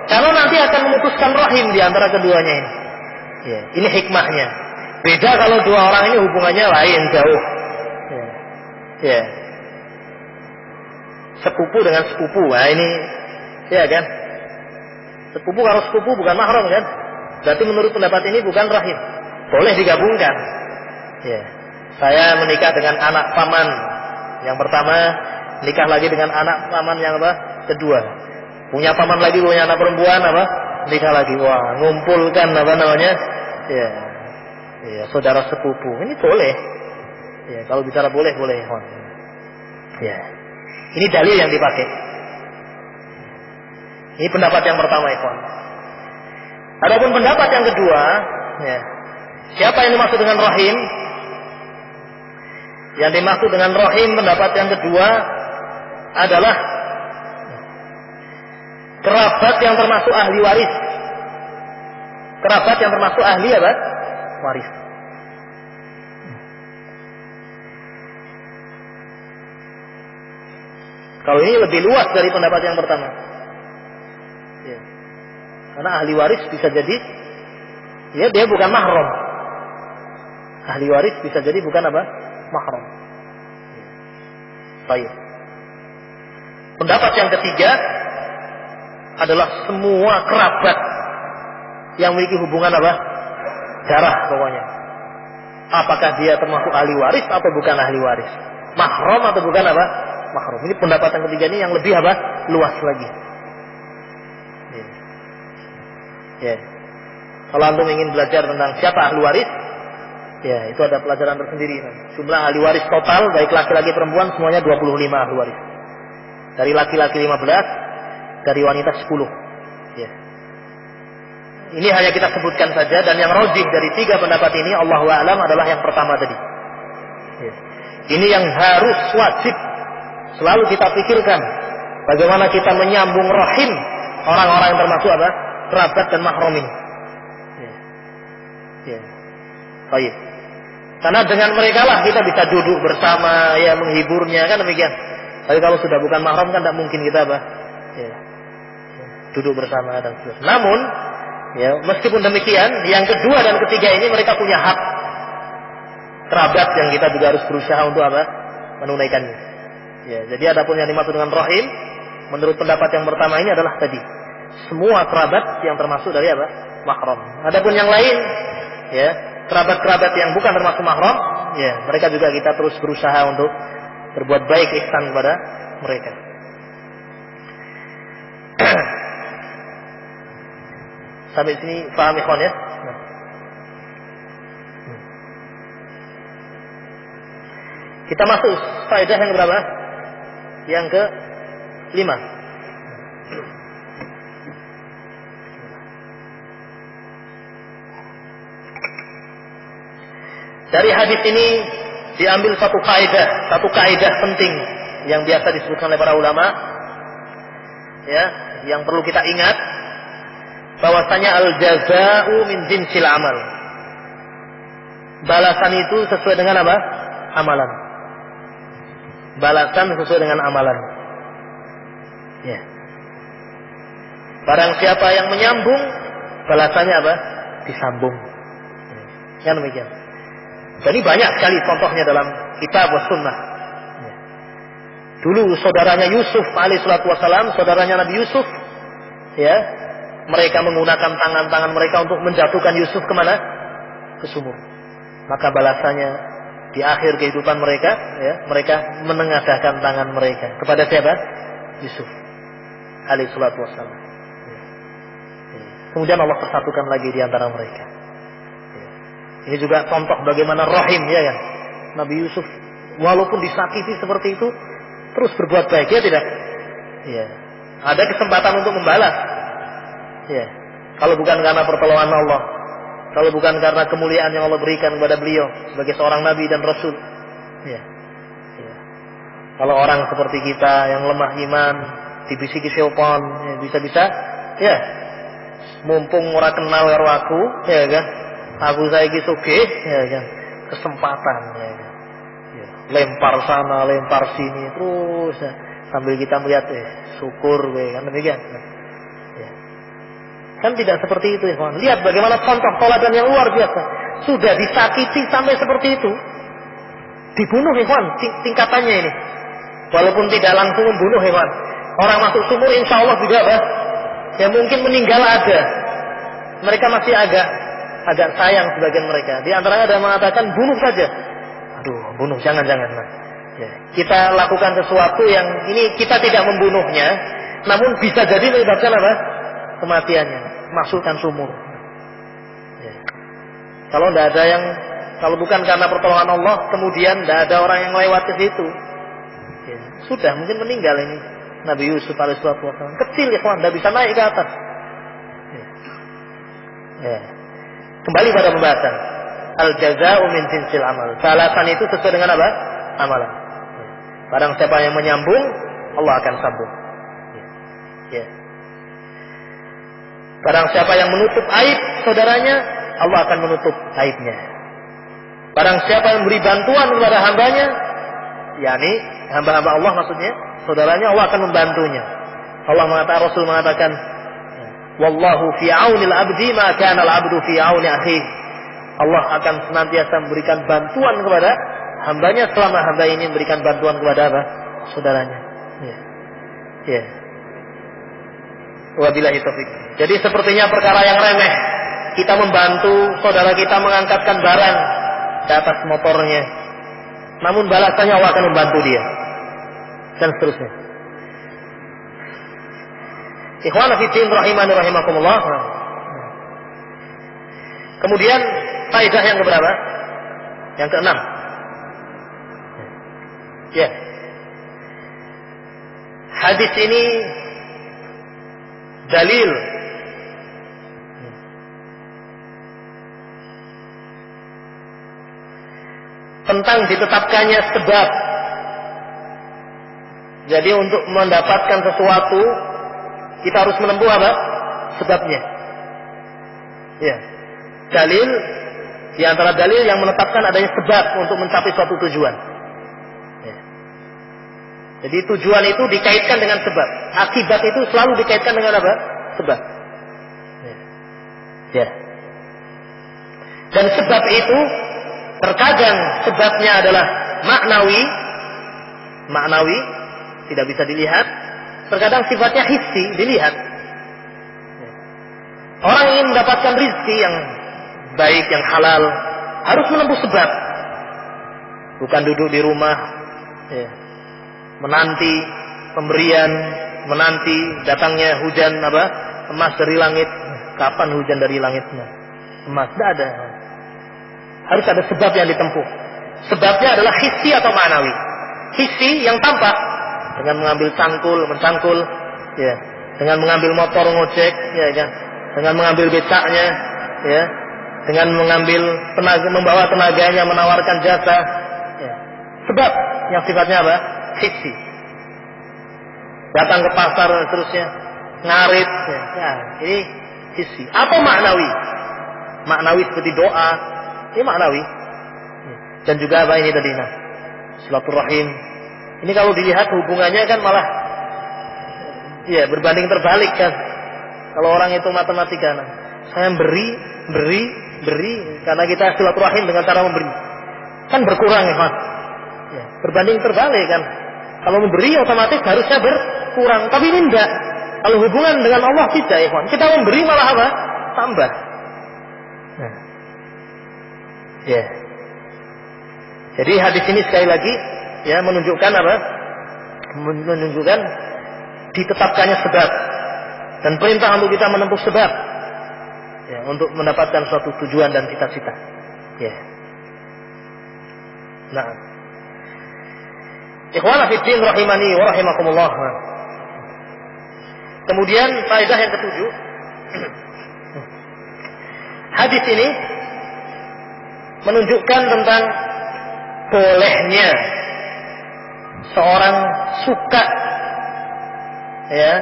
S1: Karena nanti akan memutuskan rahim di antara keduanya ini. Ya, ini hikmahnya. Beda kalau dua orang ini hubungannya lain jauh. Ya. Ya. Sepupu dengan sepupu. Nah ini ya kan. Sepupu kalau sepupu bukan mahram kan? Berarti menurut pendapat ini bukan rahim. Boleh digabungkan. Ya. Saya menikah dengan anak paman yang pertama, nikah lagi dengan anak paman yang apa? Kedua. Punya paman lagi, punya anak perempuan apa? Nikah lagi. Wah, ngumpulkan apa namanya? Ya. Ya, saudara sepupu. Ini boleh. Ya, kalau bicara boleh. Ya. Ini dalil yang dipakai. Ini pendapat yang pertama, ikhwan. Adapun pendapat yang kedua, ya. Siapa yang dimaksud dengan rahim? Yang dimaksud dengan rahim, pendapat yang kedua adalah kerabat yang termasuk ahli waris. Kerabat yang termasuk ahli apa? Waris. Kalau ini lebih luas dari pendapat yang pertama. Ya. Karena ahli waris bisa jadi, ya dia bukan mahram. Ahli waris bisa jadi bukan apa? Mahram. Baik. Pendapat yang ketiga adalah semua kerabat yang memiliki hubungan apa? Darah pokoknya. Apakah dia termasuk ahli waris atau bukan ahli waris? Mahram atau bukan apa? Mahram. Ini pendapat yang ketiga ini yang lebih apa? Luas lagi. Ya. Kalau antum ingin belajar tentang siapa ahli waris, ya itu ada pelajaran tersendiri. Jumlah ahli waris total baik laki-laki perempuan semuanya 25 ahli waris. Dari laki-laki 15, dari wanita 10. Ya. Ini hanya kita sebutkan saja, dan yang rajih dari tiga pendapat ini Allahu a'lam adalah yang pertama tadi. Ya. Ini yang harus wajib selalu kita pikirkan, bagaimana kita menyambung rahim orang-orang yang termasuk apa? Kerabat dan mahram ini. Ya. Ya. Baik. Karena dengan mereka lah kita bisa duduk bersama, ya menghiburnya kan demikian. Tapi kalau sudah bukan mahram kan tidak mungkin kita apa? Ya. Duduk bersama dan seterusnya. Namun, ya meskipun demikian, yang kedua dan ketiga ini mereka punya hak kerabat yang kita juga harus berusaha untuk apa? Menunaikannya. Ya, jadi adapun yang dimaksud dengan rahim, menurut pendapat yang pertama ini adalah tadi semua kerabat yang termasuk dari apa? Mahram. Adapun yang lain, ya kerabat-kerabat yang bukan termasuk mahram, ya mereka juga kita terus berusaha untuk berbuat baik ihsan kepada mereka. Sampai sini paham ikhwan ya? Nah. Kita masuk faedah yang berapa? Yang ke-5. Dari hadis ini diambil satu kaidah penting yang biasa disebutkan oleh para ulama, ya, yang perlu kita ingat, bahwasanya al-jazaa'u min jinsil amal. Balasan itu sesuai dengan apa? Amalan. Balasan sesuai dengan amalan. Ya. Barang siapa yang menyambung, balasannya apa? Disambung. Ya demikian. Jadi banyak sekali contohnya dalam kitab was sunnah. Ya. Dulu saudaranya Yusuf alaihissalatu wassalam, saudaranya Nabi Yusuf, ya, mereka menggunakan tangan-tangan mereka untuk menjatuhkan Yusuf kemana? Ke sumur. Maka balasannya di akhir kehidupan mereka, ya, mereka menengadahkan tangan mereka kepada siapa? Yusuf alaihissalatu wassalam. Ya. Kemudian Allah persatukan lagi di antara mereka. Ya. Ini juga contoh bagaimana rahim, ya kan? Nabi Yusuf walaupun disakiti seperti itu terus berbuat baik, ya tidak? Ya. Ada kesempatan untuk membalas. Ya. Kalau bukan karena pertolongan Allah, kalau bukan karena kemuliaan yang Allah berikan kepada beliau sebagai seorang nabi dan rasul. Ya. Ya. Kalau orang seperti kita yang lemah iman, dibisiki syaitan, ya, bisa-bisa, ya, mumpung ora kenal karo aku, ya kan, aku saiki sugih, ya kan, kesempatan, ya kan, ya. Lempar sana, lempar sini, terus ya. Sambil kita melihat, syukur, ya kan, demikian. Ya. Kan tidak seperti itu, ikhwan. Lihat bagaimana contoh teladan yang luar biasa. Sudah disakiti sampai seperti itu. Dibunuh, ikhwan, tingkatannya ini. Walaupun tidak langsung membunuh, ikhwan. Orang masuk sumur insya Allah juga, ya mungkin meninggal ada. Mereka masih agak sayang sebagian mereka. Di antaranya ada yang mengatakan bunuh saja. Aduh, bunuh, jangan. Ya, kita lakukan sesuatu yang ini kita tidak membunuhnya, namun bisa jadi menyebabkan apa? Kematiannya, masukkan sumur. Ya. Kalau tidak ada yang, kalau bukan karena pertolongan Allah, kemudian tidak ada orang yang lewat ke situ, ya, sudah mungkin meninggal ini Nabi Yusuf alaihissalam. Kecil ya kawan, tidak bisa naik ke atas. Ya. Ya. Kembali pada pembahasan. Al-jaza'u min jinsil amal. Balasan itu sesuai dengan apa? Amalan. Ya. Barang siapa yang menyambung, Allah akan sambung. Ya. Ya. Barang siapa yang menutup aib saudaranya, Allah akan menutup aibnya. Barang siapa yang beri bantuan kepada hambanya, yakni hamba-hamba Allah maksudnya, saudaranya, Allah akan membantunya. Rasul mengatakan, wallahu fi aunil abdi ma kana al-abdu fi auni akhihi. Allah akan senantiasa memberikan bantuan kepada hambanya selama hamba ini memberikan bantuan kepada apa? Saudaranya. Ya. Ya. Wabillahi taufik. Jadi sepertinya perkara yang remeh, kita membantu saudara kita mengangkatkan barang ke atas motornya, namun balasannya Allah akan membantu dia, dan seterusnya. Ikhwan fillah rahimani rahimakumullah. Kemudian faedah yang keberapa? Yang keenam. Ya. Hadis ini dalil tentang ditetapkannya sebab. Jadi untuk mendapatkan sesuatu kita harus menempuh apa? Sebabnya. Ya. Dalil, di antara dalil yang menetapkan adanya sebab untuk mencapai suatu tujuan. Ya. Jadi tujuan itu dikaitkan dengan sebab. Akibat itu selalu dikaitkan dengan apa? Sebab. Ya. Ya. Dan sebab itu terkadang sebabnya adalah maknawi, tidak bisa dilihat. Terkadang sifatnya hissi, dilihat. Orang ingin mendapatkan rizki yang baik, yang halal, harus menempuh sebab. Bukan duduk di rumah, ya, menanti pemberian, menanti datangnya hujan apa? Emas dari langit. Kapan hujan dari langitnya? Emas, tidak ada. Harus ada sebab yang ditempuh. Sebabnya adalah hissi atau ma'nawi. Hissi yang tampak, dengan mengambil mencangkul, ya, dengan mengambil motor ngojek, ya kan, dengan mengambil becaknya, ya, dengan mengambil tenaga, membawa tenaganya, menawarkan jasa, ya. Sebab yang sifatnya apa? Hissi. Datang ke pasar dan seterusnya, ngarit, ya. Ya, ini hissi. Atau ma'nawi? Ma'nawi seperti doa, ini ma'nawi. Dan juga apa ini tadi? Nah, silaturahim. Ini kalau dilihat hubungannya kan malah, ya, berbanding terbalik kan. Kalau orang itu matematika, nah, saya beri, karena kita silaturahim dengan cara memberi, kan berkurang ya, Mas. Ya, berbanding terbalik kan. Kalau memberi otomatis harusnya berkurang, tapi ini enggak. Kalau hubungan dengan Allah tidak, ya, kita memberi malah apa? Tambah. Nah, ya. Jadi hadis ini sekali lagi, ya, menunjukkan apa? Menunjukkan ditetapkannya sebab dan perintah untuk kita menempuh sebab, ya, untuk mendapatkan suatu tujuan dan cita-cita. Ya. Nah, ikhwana fiddin rahimani wa rahimakumullah. Kemudian faedah yang ketujuh, hadis ini menunjukkan tentang bolehnya seorang suka, ya,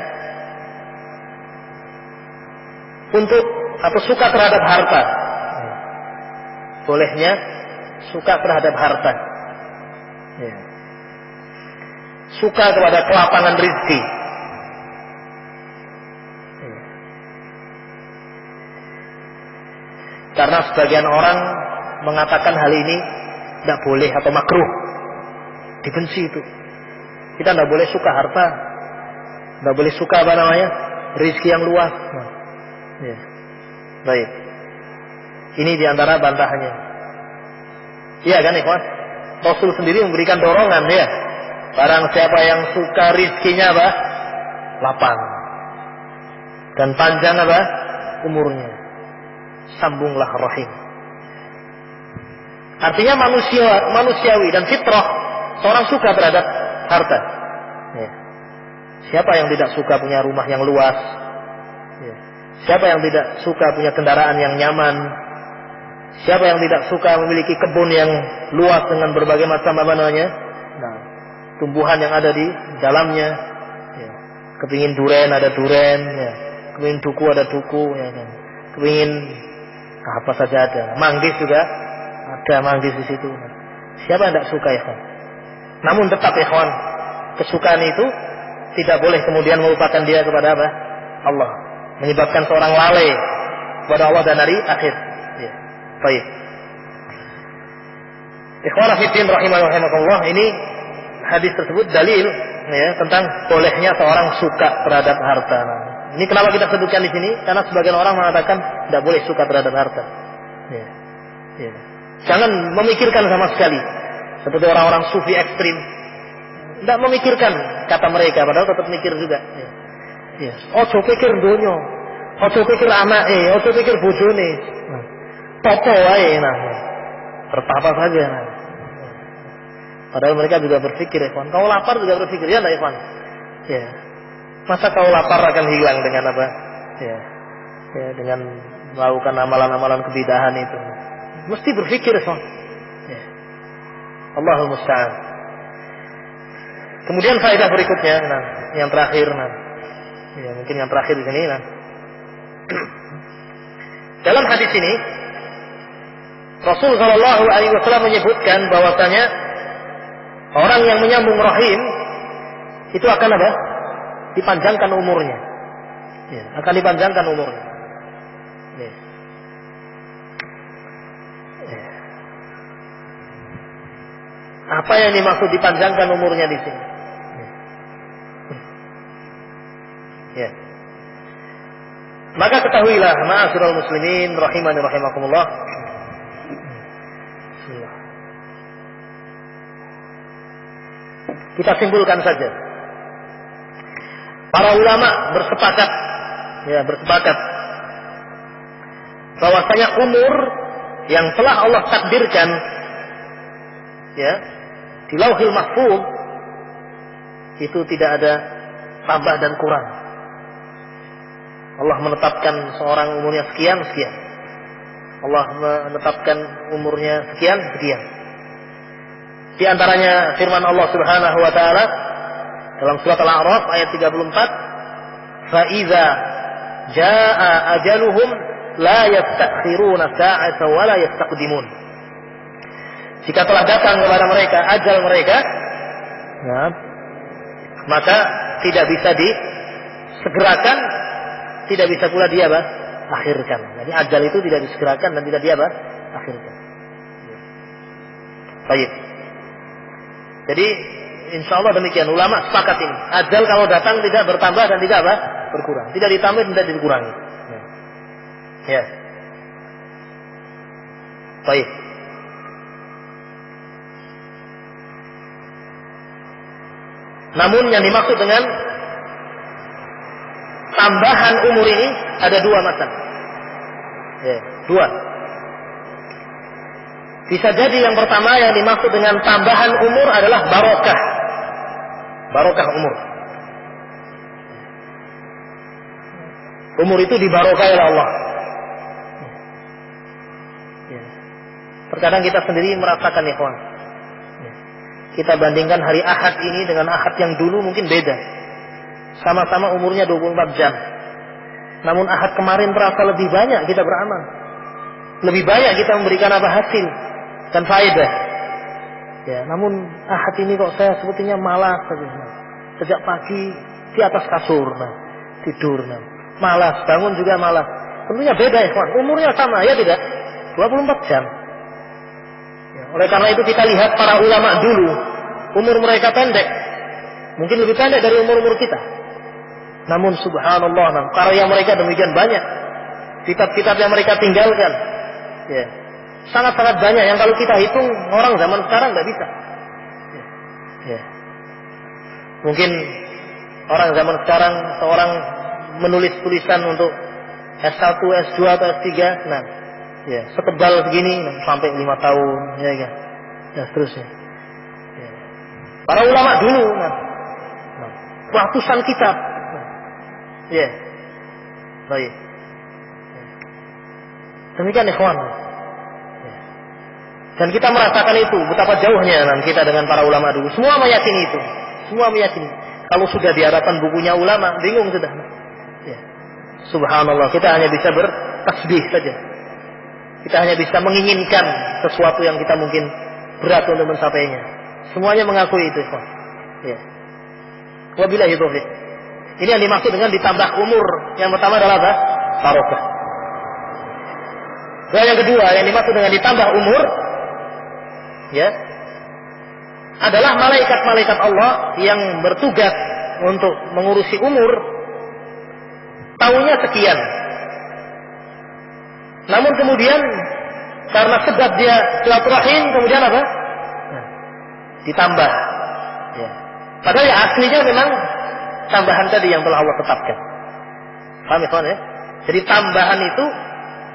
S1: untuk atau suka terhadap harta. Bolehnya suka terhadap harta, ya. Suka kepada kelapangan rezeki, ya. Karena sebagian orang mengatakan hal ini tidak boleh atau makruh, dibenci itu. Kita tidak boleh suka harta, tidak boleh suka rezeki yang luas. Ya. Baik. Ini diantara bantahannya. Iya kan, ikhwan? Rasul sendiri memberikan dorongan, ya. Barang siapa yang suka rizkinya lapang dan panjang umurnya, sambunglah rahim. Artinya manusiawi dan fitrah seorang suka terhadap harta. Ya. Siapa yang tidak suka punya rumah yang luas? Ya. Siapa yang tidak suka punya kendaraan yang nyaman? Siapa yang tidak suka memiliki kebun yang luas dengan berbagai macam tumbuhan yang ada di dalamnya? Ya. Kepingin duren ada duren, ya. Kepingin duku ada duku, ya. Kepingin apa saja ada. Manggis juga ada manggis di situ. Siapa yang tidak suka, ikhwan? Namun tetap, ikhwan, kesukaan itu tidak boleh kemudian melupakan dia kepada Allah, menyebabkan seorang lalai kepada Allah dan hari akhir. Ya. Baik. Ikhwan fillah rahimakumullah, ini hadis tersebut dalil ya tentang bolehnya seorang suka terhadap harta. Ini kenapa kita sebutkan di sini? Karena sebagian orang mengatakan tidak boleh suka terhadap harta. Ya. Ya. Jangan memikirkan sama sekali. Seperti orang-orang sufi ekstrim, tidak memikirkan kata mereka, padahal tetap mikir juga. Ya. Ya. Ojo pikir dunia, ojo pikir anak, ojo pikir bojone. Toto wae tertapa saja. Padahal mereka juga berpikir, Ikhwan. Kau lapar juga berpikir, ya enggak, Ikhwan? Ya. Masa kau lapar akan hilang dengan apa? Ya. Ya, dengan melakukan amalan-amalan kebidahan itu. Mesti berpikir, Ikhwan. Ya. Allahul musta'an. Kemudian faedah berikutnya, yang terakhir, ya, mungkin yang terakhir di sini, dalam hadis ini Rasul Shallallahu Alaihi Wasallam menyebutkan bahwasanya orang yang menyambung rahim itu akan dipanjangkan umurnya, ya, akan dipanjangkan umurnya. Ya. Ya. Apa yang dimaksud dipanjangkan umurnya di sini? Ya. Maka ketahuilah, ma'asyiral muslimin rahimani rahimakumullah. Kita simpulkan saja. Para ulama bersepakat bahwasanya umur yang telah Allah takdirkan ya di Lauhil Mahfuz itu tidak ada tambah dan kurang. Allah menetapkan seorang umurnya sekian. Allah menetapkan umurnya sekian. Di antaranya firman Allah Subhanahu wa taala dalam surat Al-A'raf ayat 34, "Fa idza jaa ajaluhum la yastakhiruna sa'atan wa la yastaqdimun." Jika telah datang kepada mereka ajal mereka, maka tidak bisa disegerakan, tidak bisa pula dia akhirkan. Jadi ajal itu tidak disegerakan dan tidak dia akhirkan. Baik. Jadi insya Allah demikian, ulama sepakat ini. Ajal kalau datang tidak bertambah dan tidak berkurang, tidak ditambah dan tidak dikurangi. Ya. Baik. Namun yang dimaksud dengan tambahan umur ini ada dua macam. Ya, dua. Bisa jadi yang pertama yang dimaksud dengan tambahan umur adalah barokah. Barokah umur. Umur itu dibarokahi oleh Allah. Ya. Terkadang kita sendiri merasakan, ya kawan. Ya. Kita bandingkan hari Ahad ini dengan Ahad yang dulu mungkin beda. Sama-sama umurnya 24 jam. Namun Ahad kemarin terasa lebih banyak kita beramal. Lebih banyak kita memberikan hasil dan faedah. Ya, namun Ahad ini kok saya sepertinya malas saja. Sejak pagi di atas kasur, tidur, malas, bangun juga malas. Tentunya beda, ikhwan. Umurnya sama, ya tidak? 24 jam. Ya, oleh karena itu kita lihat para ulama dulu, umur mereka pendek. Mungkin lebih pendek dari umur-umur kita. Namun subhanallah, karya mereka demikian banyak. Kitab-kitab yang mereka tinggalkan. Ya. Sangat-sangat banyak yang kalau kita hitung orang zaman sekarang tidak bisa. Ya. Mungkin orang zaman sekarang seorang menulis tulisan untuk S1, S2 atau S3, nah, ya, setebal begini sampai 5 tahun, ya kan, dan seterusnya. Ya. Para ulama dulu, ratusan kitab, ya, baik. Demikian ikhwan. Ya. Dan kita merasakan itu betapa jauhnya kita dengan para ulama dulu. Semua meyakini itu, semua meyakini. Kalau sudah di hadapan bukunya ulama, bingung sudah. Ya. Subhanallah, kita hanya bisa bertasbih saja. Kita hanya bisa menginginkan sesuatu yang kita mungkin berat untuk mencapainya. Semuanya mengakui itu. Ya. Wabillahi taufiq. Ini yang dimaksud dengan ditambah umur. Yang pertama adalah apa? Barokah. Dan yang kedua yang dimaksud dengan ditambah umur, ya, adalah malaikat-malaikat Allah yang bertugas untuk mengurusi umur. Tahunnya sekian. Namun kemudian karena sebab dia silaturahim, kemudian apa? Nah, ditambah. Ya. Padahal ya aslinya memang tambahan tadi yang telah Allah tetapkan. Paham ya kawan ya? Jadi tambahan itu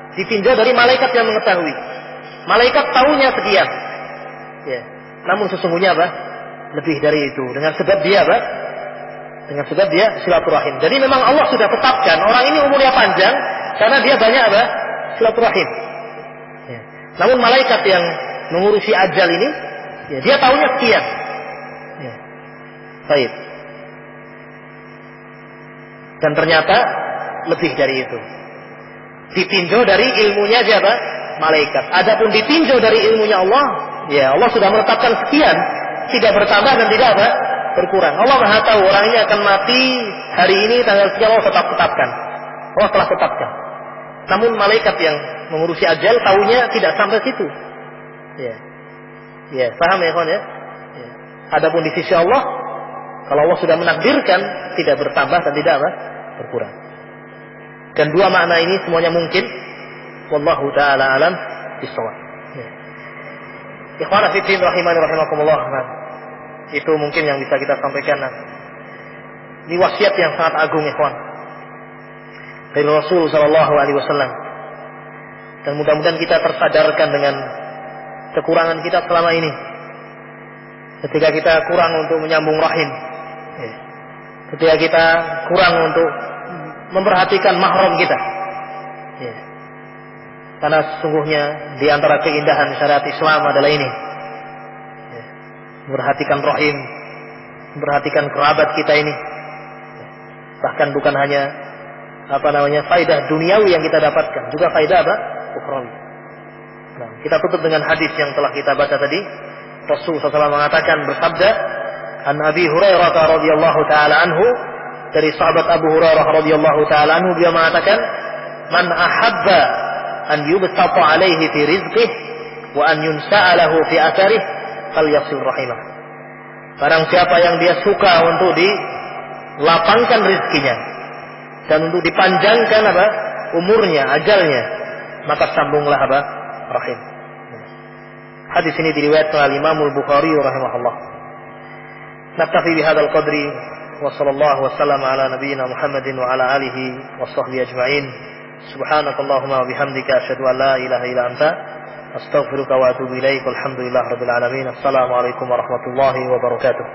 S1: ditinjau dari malaikat yang mengetahui. Malaikat tahunya sekian. Ya. Namun sesungguhnya apa? Lebih dari itu. Dengan sebab dia apa? Dengan sebab dia silaturahim. Jadi memang Allah sudah tetapkan orang ini umurnya panjang karena dia banyak apa? Silaturahim. Ya. Namun malaikat yang mengurusi ajal ini, ya, dia tahunya sekian. Ya. Baik. Dan ternyata lebih dari itu. Ditinjau dari ilmunya siapa? Malaikat. Adapun ditinjau dari ilmunya Allah, ya Allah sudah menetapkan sekian, tidak bertambah dan tidak apa? Berkurang. Allah Maha tahu orang ini akan mati hari ini tanggal sekian, Allah tetapkan. Allah telah tetapkan. Namun malaikat yang mengurusi ajal tahunya tidak sampai situ. Ya. Ya, paham ya kawan ya? Ya. Adapun di sisi Allah, kalau Allah sudah menakdirkan, tidak bertambah dan tidak apa? Berkurang. Dan dua makna ini semuanya mungkin. Wallahu ta'ala alam bisawab. Ya. Ikhwana fi din rahimani rahimakumullah. Nah, itu mungkin yang bisa kita sampaikan. Nah, ini wasiat yang sangat agung ikhwan dari Rasul sallallahu alaihi wasallam. Dan mudah-mudahan kita tersadarkan dengan kekurangan kita selama ini. Ketika kita kurang untuk menyambung rahim, ya. Ketika kita kurang untuk memperhatikan mahram kita, ya. Karena sesungguhnya di antara keindahan syariat Islam adalah ini, ya. Memperhatikan rahim, memperhatikan kerabat kita ini, ya. Bahkan bukan hanya faidah duniawi yang kita dapatkan, juga faidah apa? Ukhrawi. Nah, kita tutup dengan hadis yang telah kita baca tadi. Rasul SAW mengatakan, bersabda, an Abi Hurairah radhiyallahu taala anhu, dari sahabat Abu Hurairah radhiyallahu taala anhu, dia mengatakan, man ahabba an yubsata alaihi fi rizqihi wa an yunsa'alahu fi atharih falyasil rahimah. Barang siapa yang dia suka untuk dilapangkan rezekinya dan untuk dipanjangkan apa? Umurnya, ajalnya, maka sambunglah apa? Rahim. Hadis ini diriwayatkan oleh Imam Al-Bukhari rahimahullah. Naktafi bihadzal qadri wa sallallahu wasallam ala nabiyyina Muhammadin wa ala alihi wa sahbihi ajma'in. Subhanakallahumma wa bihamdika asyhadu an la ilaha illa anta astaghfiruka wa atubu ilaik. Walhamdulillahirabbil alamin. Assalamualaikum warahmatullahi wabarakatuh.